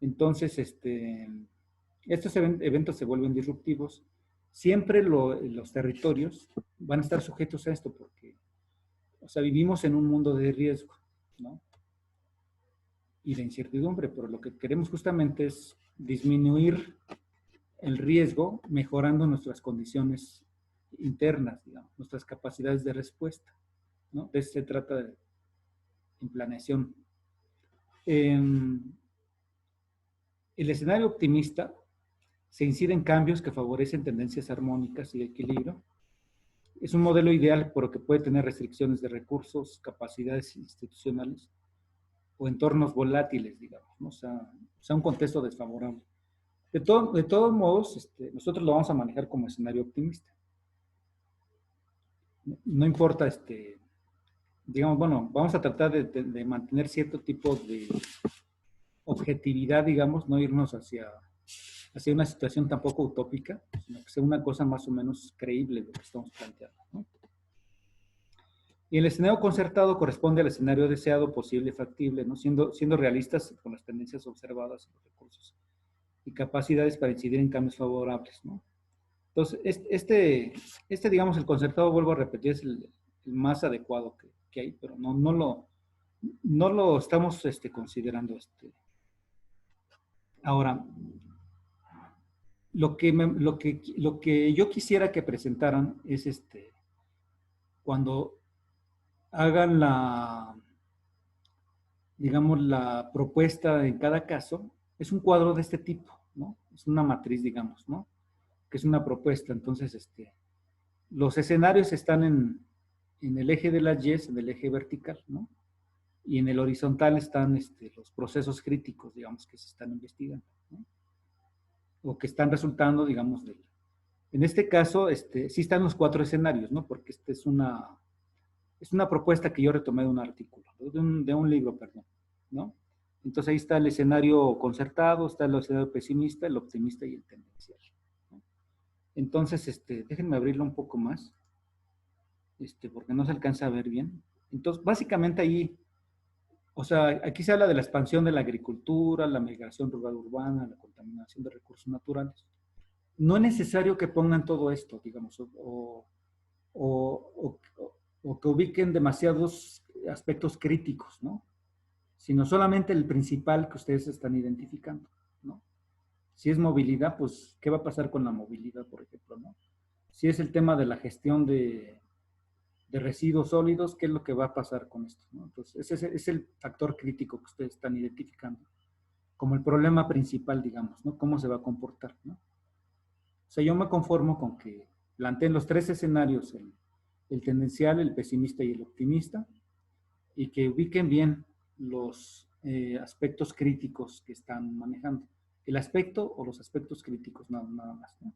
Entonces, estos eventos se vuelven disruptivos. Siempre los territorios van a estar sujetos a esto porque, o sea, vivimos en un mundo de riesgo, ¿no? Y de incertidumbre, pero lo que queremos justamente es disminuir el riesgo mejorando nuestras condiciones internas, digamos, nuestras capacidades de respuesta, ¿no? De eso se trata en planeación. El escenario optimista se incide en cambios que favorecen tendencias armónicas y de equilibrio. Es un modelo ideal porque puede tener restricciones de recursos, capacidades institucionales o entornos volátiles, digamos, ¿no? O sea, un contexto desfavorable. De todos modos, nosotros lo vamos a manejar como escenario optimista. No importa, digamos, bueno, vamos a tratar de mantener cierto tipo de objetividad, digamos, no irnos hacia una situación tampoco utópica, sino que sea una cosa más o menos creíble lo que estamos planteando, ¿no? Y el escenario concertado corresponde al escenario deseado, posible, factible, ¿no? Siendo realistas con las tendencias observadas y los recursos y capacidades para incidir en cambios favorables, ¿no? Entonces, digamos, el concertado, vuelvo a repetir, es el más adecuado que hay, pero no lo estamos considerando. Ahora, lo que yo quisiera que presentaran es cuando hagan digamos, la propuesta en cada caso, es un cuadro de este tipo, ¿no? Es una matriz, digamos, ¿no? Que es una propuesta. Entonces, los escenarios están en el eje de las Y, en el eje vertical, ¿no? Y en el horizontal están los procesos críticos, digamos, que se están investigando, ¿no? O que están resultando, digamos, en este caso, sí están los 4 escenarios, ¿no? Porque es una propuesta que yo retomé de un artículo, de un libro, perdón, ¿no? Entonces ahí está el escenario concertado, está el escenario pesimista, el optimista y el tendencial, ¿no? Entonces, déjenme abrirlo un poco más, porque no se alcanza a ver bien. Entonces, básicamente ahí, o sea, aquí se habla de la expansión de la agricultura, la migración rural-urbana, la contaminación de recursos naturales. No es necesario que pongan todo esto, digamos, o que ubiquen demasiados aspectos críticos, ¿no? Sino solamente el principal que ustedes están identificando, ¿no? Si es movilidad, pues, ¿qué va a pasar con la movilidad, por ejemplo, ¿no? si es el tema de la gestión de residuos sólidos, ¿qué es lo que va a pasar con esto, ¿no? Entonces, ese es el factor crítico que ustedes están identificando como el problema principal, digamos, ¿no? ¿Cómo se va a comportar, ¿no? O sea, yo me conformo con que planteen los tres escenarios, el tendencial, el pesimista y el optimista, y que ubiquen bien los aspectos críticos que están manejando. El aspecto o los aspectos críticos, nada más, ¿no?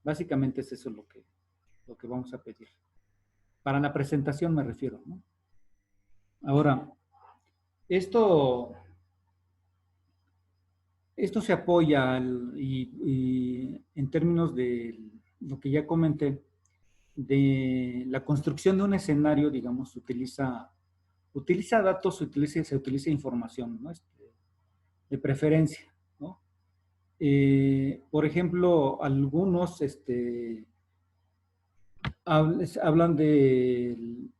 Básicamente es eso lo que vamos a pedir. Para la presentación me refiero, ¿no? Ahora, esto, esto se apoya y en términos de lo que ya comenté, de la construcción de un escenario, digamos, utiliza datos, se utiliza información, ¿no? De preferencia, ¿no? Por ejemplo, algunos hablan de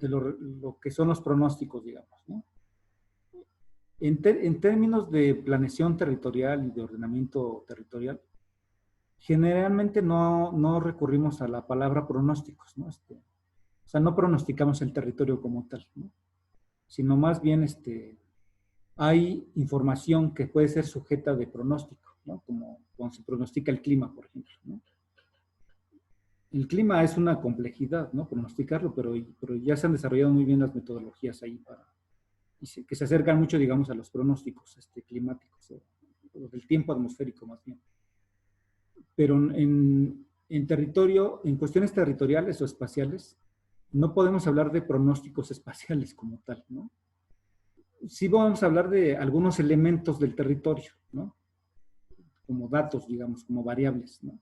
lo que son los pronósticos, digamos, ¿no? En términos de planeación territorial y de ordenamiento territorial, generalmente no recurrimos a la palabra pronósticos, ¿no? O sea, no pronosticamos el territorio como tal, ¿no? Sino más bien hay información que puede ser sujeta de pronóstico, ¿no? Como cuando se pronostica el clima, por ejemplo, ¿no? El clima es una complejidad, ¿no? Pronosticarlo, pero ya se han desarrollado muy bien las metodologías ahí que se acercan mucho, digamos, a los pronósticos climáticos, o del tiempo atmosférico más bien. Pero en territorio, en cuestiones territoriales o espaciales, no podemos hablar de pronósticos espaciales como tal, ¿no? Sí vamos a hablar de algunos elementos del territorio, ¿no? Como datos, digamos, como variables, ¿no?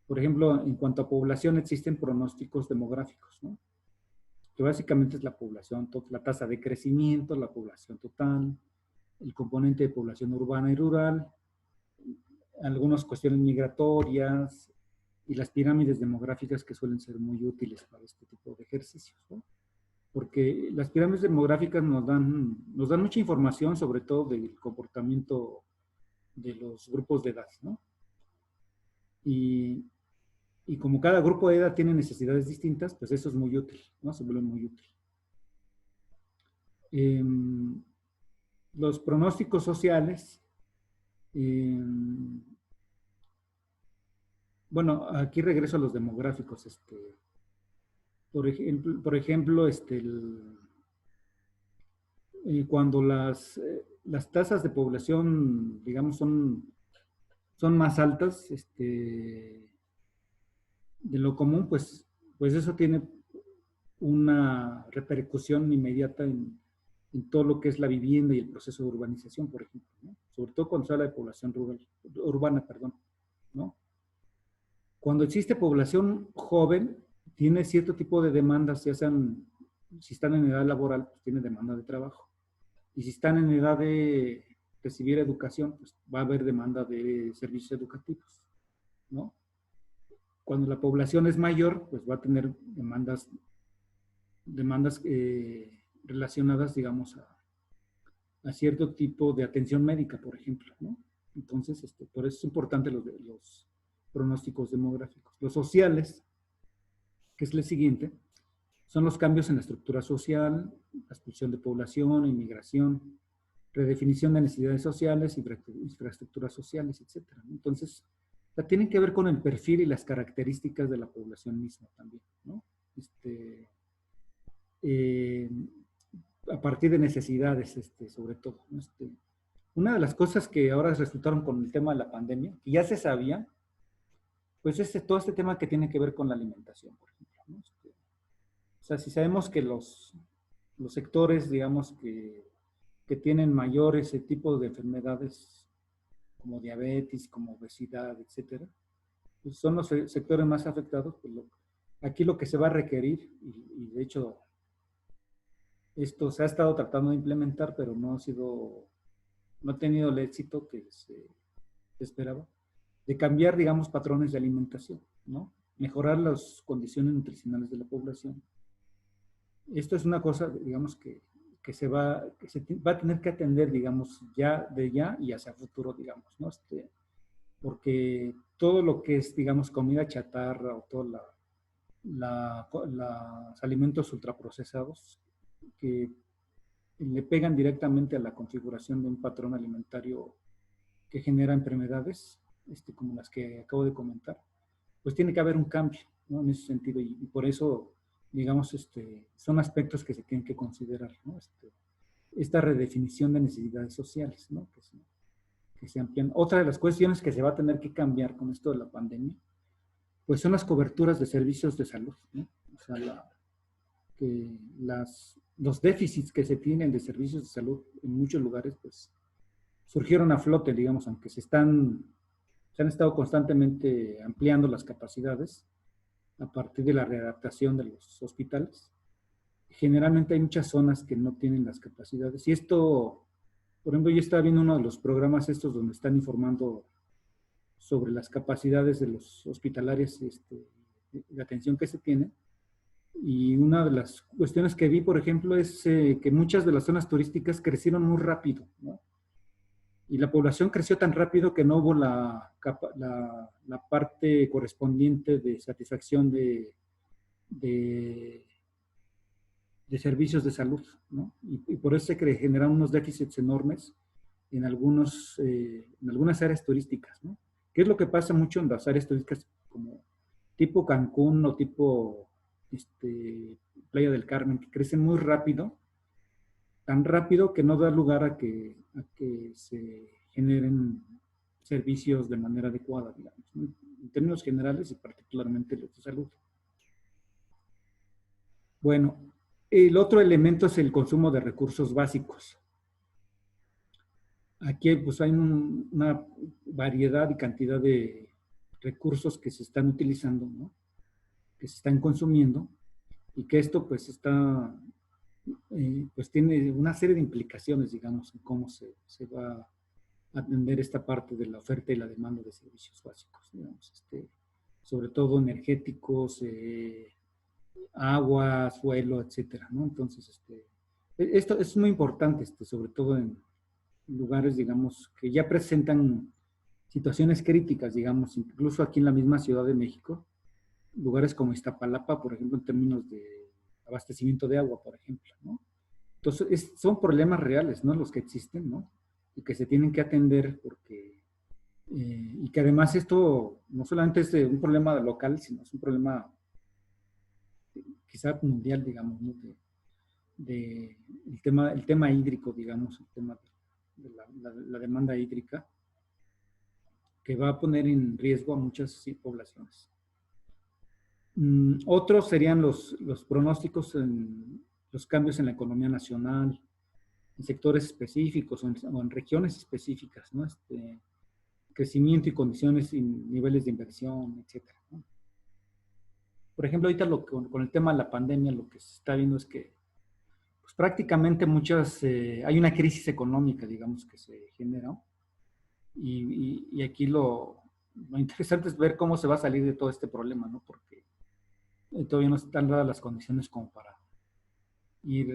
Por ejemplo, en cuanto a población, existen pronósticos demográficos, ¿no? Que básicamente es la población, la tasa de crecimiento, la población total, el componente de población urbana y rural, algunas cuestiones migratorias y las pirámides demográficas que suelen ser muy útiles para este tipo de ejercicios, ¿no? Porque las pirámides demográficas nos dan mucha información, sobre todo del comportamiento de los grupos de edad, ¿no? Y como cada grupo de edad tiene necesidades distintas, pues eso es muy útil, ¿no? Se vuelve muy útil. Los pronósticos sociales, bueno, aquí regreso a los demográficos. Por ejemplo cuando las tasas de población, digamos, son más altas de lo común, pues eso tiene una repercusión inmediata en todo lo que es la vivienda y el proceso de urbanización, por ejemplo, ¿no? Sobre todo cuando se habla de población urbana, perdón, ¿no? Cuando existe población joven, tiene cierto tipo de demandas, ya sean, si están en edad laboral, pues tiene demanda de trabajo. Y si están en edad de recibir educación, pues va a haber demanda de servicios educativos, ¿no? Cuando la población es mayor, pues va a tener demandas relacionadas, digamos, a cierto tipo de atención médica, por ejemplo, ¿no? Entonces, por eso es importante los pronósticos demográficos. Los sociales, que es el siguiente, son los cambios en la estructura social, la expulsión de población, inmigración, redefinición de necesidades sociales, infraestructuras sociales, etc. Entonces, tienen que ver con el perfil y las características de la población misma también, ¿no? A partir de necesidades, sobre todo, ¿no? Una de las cosas que ahora resultaron con el tema de la pandemia, que ya se sabía, pues es todo este tema que tiene que ver con la alimentación, por ejemplo, ¿no? O sea, si sabemos que los sectores, digamos, que tienen mayor ese tipo de enfermedades, como diabetes, como obesidad, etcétera, pues son los sectores más afectados. Pues aquí lo que se va a requerir, y de hecho esto se ha estado tratando de implementar, pero no ha tenido el éxito que se esperaba, de cambiar, digamos, patrones de alimentación, ¿no? Mejorar las condiciones nutricionales de la población. Esto es una cosa, digamos, que se va a tener que atender, digamos, ya y hacia futuro, digamos, ¿no? porque todo lo que es, digamos, comida chatarra o todos los alimentos ultraprocesados que le pegan directamente a la configuración de un patrón alimentario que genera enfermedades, como las que acabo de comentar, pues tiene que haber un cambio, ¿no? En ese sentido, y por eso, digamos, son aspectos que se tienen que considerar, ¿no? Esta redefinición de necesidades sociales, ¿no? Que se amplían. Otra de las cuestiones que se va a tener que cambiar con esto de la pandemia, pues son las coberturas de servicios de salud, ¿no? O sea, los déficits que se tienen de servicios de salud en muchos lugares, pues surgieron a flote, digamos, aunque se han estado constantemente ampliando las capacidades a partir de la readaptación de los hospitales. Generalmente hay muchas zonas que no tienen las capacidades. Y esto, por ejemplo, yo estaba viendo uno de los programas estos donde están informando sobre las capacidades de los hospitalarios de atención que se tienen. Y una de las cuestiones que vi, por ejemplo, es que muchas de las zonas turísticas crecieron muy rápido, ¿no? Y la población creció tan rápido que no hubo la parte correspondiente de satisfacción de servicios de salud, ¿no? Y por eso se generaron unos déficits enormes en algunas áreas turísticas, ¿no? ¿Qué es lo que pasa mucho en las áreas turísticas como tipo Cancún o tipo Playa del Carmen, que crecen muy rápido, tan rápido que no da lugar a que se generen servicios de manera adecuada, digamos, ¿no? En términos generales y particularmente los de salud. Bueno, el otro elemento es el consumo de recursos básicos. Aquí pues hay una variedad y cantidad de recursos que se están utilizando, ¿no? Que se están consumiendo, y que esto pues pues tiene una serie de implicaciones, digamos, en cómo se va a atender esta parte de la oferta y la demanda de servicios básicos, digamos, sobre todo energéticos, agua, suelo, etcétera, ¿no? Entonces, esto es muy importante, sobre todo en lugares, digamos, que ya presentan situaciones críticas, digamos, incluso aquí en la misma Ciudad de México, lugares como Iztapalapa, por ejemplo, en términos de abastecimiento de agua, por ejemplo, ¿no? Entonces, son problemas reales, ¿no? Los que existen, ¿no? Y que se tienen que atender porque, y que además esto no solamente es un problema local, sino es un problema quizá mundial, digamos, ¿no? El tema hídrico, digamos, el tema de la demanda hídrica, que va a poner en riesgo a muchas poblaciones. Otros serían los pronósticos en los cambios en la economía nacional, en sectores específicos o en regiones específicas, ¿no? Crecimiento y condiciones y niveles de inversión, etcétera, ¿no? Por ejemplo, ahorita con el tema de la pandemia, lo que se está viendo es que pues, prácticamente hay una crisis económica, digamos, que se genera. Y aquí lo interesante es ver cómo se va a salir de todo este problema, ¿no? Porque todavía no están dadas las condiciones como para ir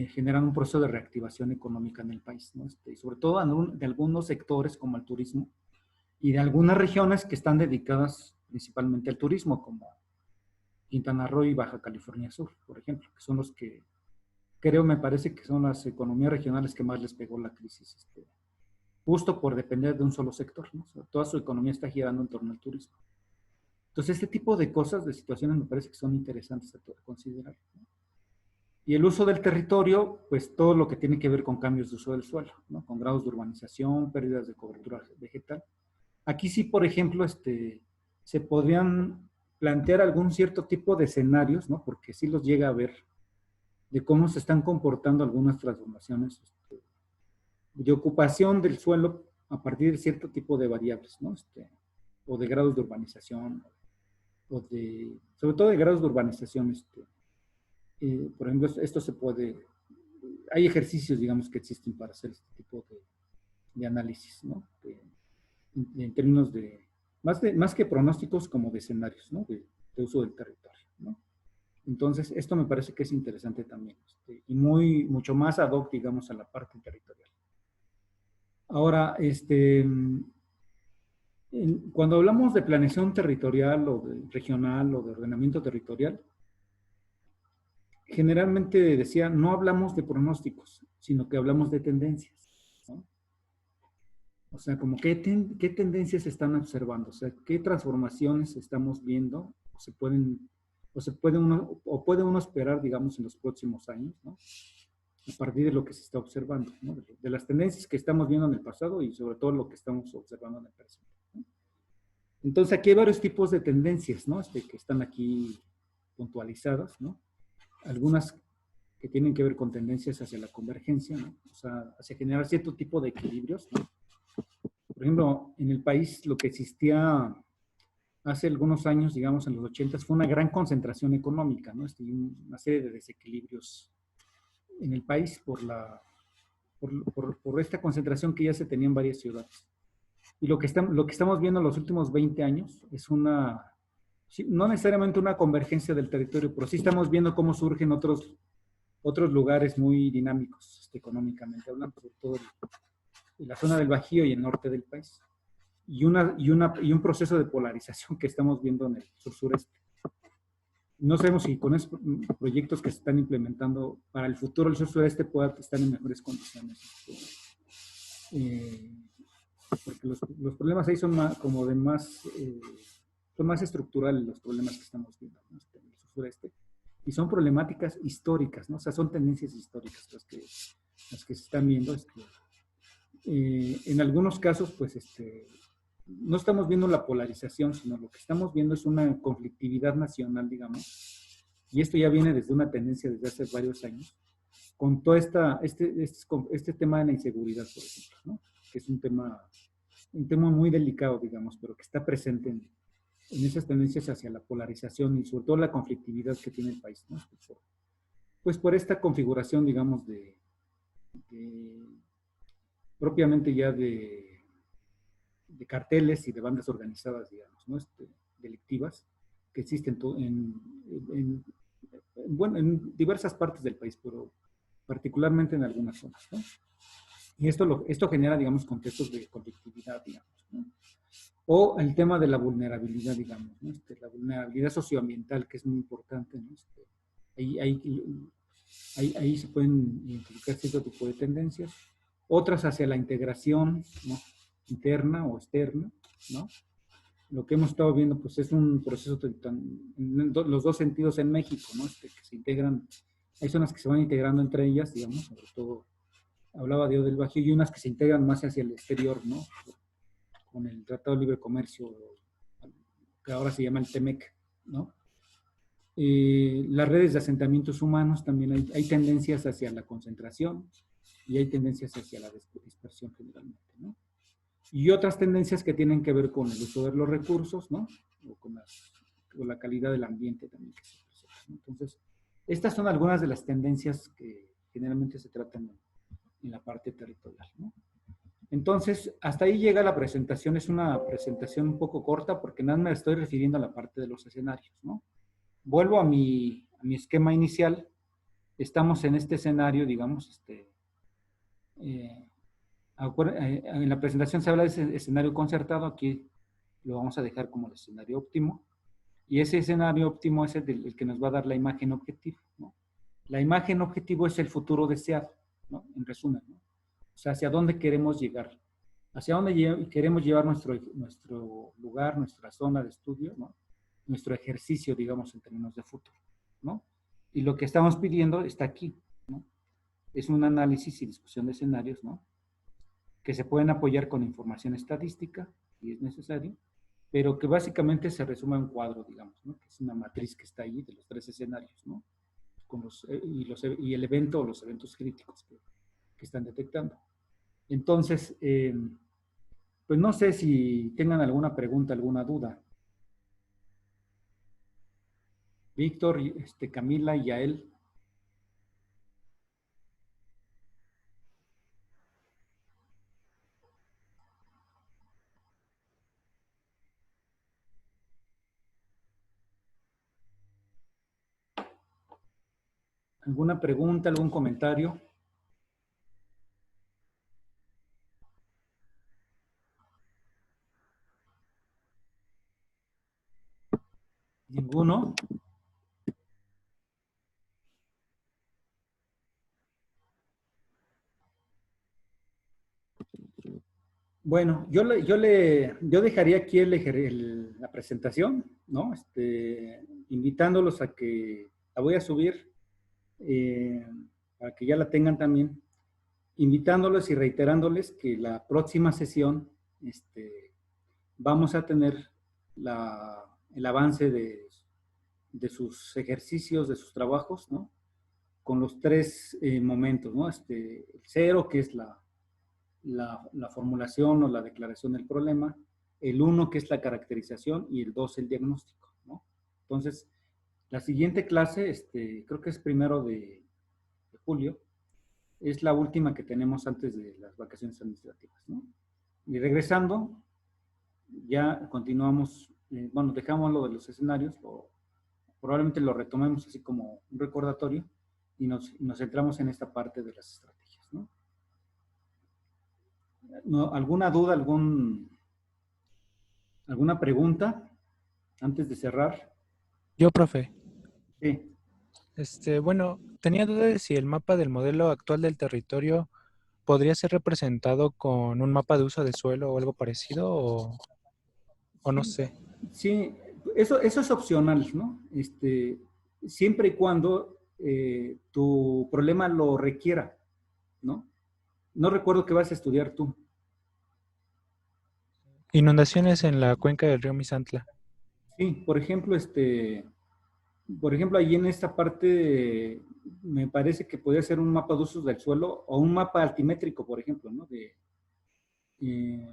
generando un proceso de reactivación económica en el país, ¿no? Y sobre todo de algunos sectores como el turismo y de algunas regiones que están dedicadas principalmente al turismo, como Quintana Roo y Baja California Sur, por ejemplo, que son los que me parece que son las economías regionales que más les pegó la crisis, justo por depender de un solo sector, ¿no? O sea, toda su economía está girando en torno al turismo. Entonces, este tipo de cosas, de situaciones, me parece que son interesantes a considerar, ¿no? Y el uso del territorio, pues todo lo que tiene que ver con cambios de uso del suelo, ¿no? Con grados de urbanización, pérdidas de cobertura vegetal. Aquí sí, por ejemplo, se podrían plantear algún cierto tipo de escenarios, ¿no? Porque sí los llega a ver, de cómo se están comportando algunas transformaciones de ocupación del suelo a partir de cierto tipo de variables, ¿no? O de grados de urbanización, sobre todo de grados de urbanización, por ejemplo, esto se puede, hay ejercicios, digamos, que existen para hacer este tipo de análisis, ¿no? En términos más que pronósticos, como de escenarios, ¿no? De uso del territorio, ¿no? Entonces, esto me parece que es interesante también, y mucho más ad hoc, digamos, a la parte territorial. Ahora, cuando hablamos de planeación territorial o de regional o de ordenamiento territorial, generalmente decía, no hablamos de pronósticos, sino que hablamos de tendencias, ¿no? O sea, como qué tendencias se están observando, o sea, qué transformaciones estamos viendo, puede uno esperar, digamos, en los próximos años, ¿no? A partir de lo que se está observando, ¿no? De las tendencias que estamos viendo en el pasado y sobre todo lo que estamos observando en el presente, ¿no? Entonces, aquí hay varios tipos de tendencias, ¿no? Que están aquí puntualizadas, ¿no? Algunas que tienen que ver con tendencias hacia la convergencia, ¿no? O sea, hacia generar cierto tipo de equilibrios, ¿no? Por ejemplo, en el país lo que existía hace algunos años, digamos en los 80, fue una gran concentración económica, ¿no? Y una serie de desequilibrios en el país por esta concentración que ya se tenía en varias ciudades. Y lo que estamos viendo en los últimos 20 años es no necesariamente una convergencia del territorio, pero sí estamos viendo cómo surgen otros lugares muy dinámicos económicamente hablando, sobre todo en la zona del Bajío y el norte del país. Y un proceso de polarización que estamos viendo en el sur-sureste. No sabemos si con esos proyectos que se están implementando para el futuro el sur-sureste pueda estar en mejores condiciones. Porque los problemas ahí son son más estructurales los problemas que estamos viendo, ¿no? En el sur-sureste. Y son problemáticas históricas, ¿no? O sea, son tendencias históricas las que se están viendo. En algunos casos, pues, no estamos viendo la polarización, sino lo que estamos viendo es una conflictividad nacional, digamos. Y esto ya viene desde una tendencia desde hace varios años, con todo este tema de la inseguridad, por ejemplo, ¿no? Que es un tema muy delicado, digamos, pero que está presente en esas tendencias hacia la polarización y sobre todo la conflictividad que tiene el país, ¿no? Pues por esta configuración, digamos, propiamente ya de carteles y de bandas organizadas, digamos, ¿no? Delictivas, que existen bueno, en diversas partes del país, pero particularmente en algunas zonas, ¿no? Y esto genera, digamos, contextos de conflictividad, digamos, ¿no? O el tema de la vulnerabilidad, digamos, ¿no? La vulnerabilidad socioambiental, que es muy importante, ¿no? Ahí se pueden identificar cierto tipo de tendencias. Otras hacia la integración, ¿no? Interna o externa, ¿no? Lo que hemos estado viendo, pues, es un proceso en los dos sentidos en México, ¿no? Que se integran, hay zonas que se van integrando entre ellas, digamos, sobre todo, hablaba Dios del Bajío, y unas que se integran más hacia el exterior, ¿no? Con el Tratado de Libre Comercio, que ahora se llama el TEMEC, ¿no? Las redes de asentamientos humanos también hay tendencias hacia la concentración y hay tendencias hacia la dispersión generalmente, ¿no? Y otras tendencias que tienen que ver con el uso de los recursos, ¿no? O con la calidad del ambiente también que se presenta, ¿no? Entonces, estas son algunas de las tendencias que generalmente se tratan en la parte territorial, ¿no? Entonces, hasta ahí llega la presentación. Es una presentación un poco corta porque nada me estoy refiriendo a la parte de los escenarios, ¿no? Vuelvo a mi esquema inicial. Estamos en este escenario, digamos, en la presentación se habla de ese escenario concertado. Aquí lo vamos a dejar como el escenario óptimo. Y ese escenario óptimo es el que nos va a dar la imagen objetivo, ¿no? La imagen objetivo es el futuro deseado, ¿no? En resumen, ¿no? O sea, hacia dónde queremos llegar, hacia dónde queremos llevar nuestro lugar, nuestra zona de estudio, ¿no? Nuestro ejercicio, digamos, en términos de futuro, ¿no? Y lo que estamos pidiendo está aquí, ¿no? Es un análisis y discusión de escenarios, ¿no? Que se pueden apoyar con información estadística, si es necesario, pero que básicamente se resume en un cuadro, digamos, ¿no? Que es una matriz que está ahí de los tres escenarios, ¿no? Y el evento o los eventos críticos que están detectando. Entonces, pues no sé si tengan alguna pregunta, alguna duda. Víctor, Camila y Yael. ¿Alguna pregunta, algún comentario? Bueno, yo dejaría aquí la presentación, ¿no? Invitándolos a que la voy a subir eh, para que ya la tengan también, invitándolos y reiterándoles que la próxima sesión vamos a tener el avance de sus ejercicios, de sus trabajos, ¿no? Con los tres momentos, ¿no? El cero, que es la formulación o la declaración del problema, el uno, que es la caracterización, y el dos, el diagnóstico, ¿no? Entonces, la siguiente clase, creo que es primero de julio, es la última que tenemos antes de las vacaciones administrativas, ¿no? Y regresando, ya continuamos, bueno, dejamos lo de los escenarios, o probablemente lo retomemos así como un recordatorio, y nos centramos en esta parte de las estrategias, ¿no? ¿Alguna duda, alguna pregunta antes de cerrar? Yo, profe, Sí, bueno, tenía duda de si el mapa del modelo actual del territorio podría ser representado con un mapa de uso de suelo o algo parecido, o no sí, sé. sí, eso es opcional, ¿no? Siempre y cuando tu problema lo requiera, ¿no? No recuerdo qué vas a estudiar tú. Inundaciones en la cuenca del río Misantla. Sí, por ejemplo, ahí en esta parte me parece que podría ser un mapa de usos del suelo o un mapa altimétrico, por ejemplo, ¿no? Eh,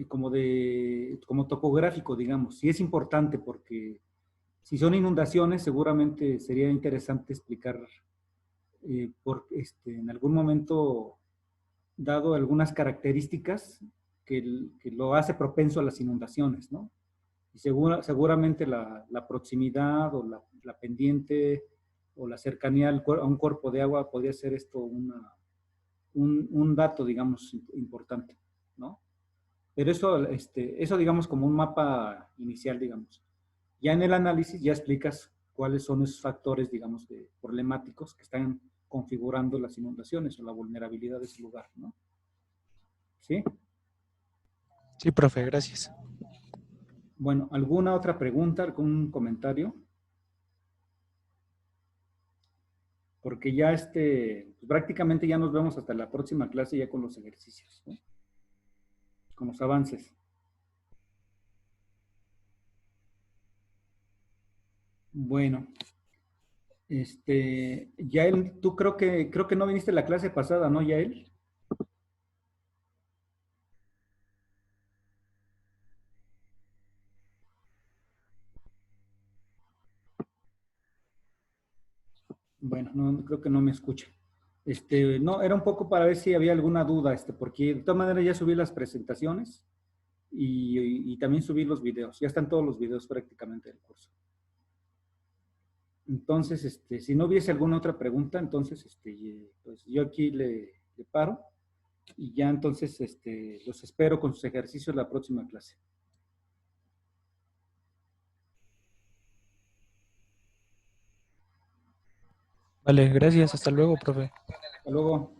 como topográfico, digamos. Sí es importante porque si son inundaciones, seguramente sería interesante explicar en algún momento dado algunas características que lo hace propenso a las inundaciones, ¿no? Y seguramente la proximidad o la pendiente o la cercanía a un cuerpo de agua podría ser esto un dato, digamos, importante, ¿no? Pero eso digamos como un mapa inicial, digamos. Ya en el análisis ya explicas cuáles son esos factores, digamos, problemáticos que están configurando las inundaciones o la vulnerabilidad de ese lugar, ¿no? ¿Sí? Sí, profe, gracias. Bueno, ¿alguna otra pregunta, algún comentario? Porque ya pues prácticamente ya nos vemos hasta la próxima clase ya con los ejercicios, ¿no? Con los avances. Bueno, Yael, tú creo que no viniste a la clase pasada, ¿no, Yael? Bueno, no, creo que no me escucha. No, era un poco para ver si había alguna duda, porque de todas maneras ya subí las presentaciones y también subí los videos. Ya están todos los videos prácticamente del curso. Entonces, si no hubiese alguna otra pregunta, entonces, pues yo aquí le paro y ya entonces, los espero con sus ejercicios la próxima clase. Vale, gracias. Hasta luego, profe. Hasta luego.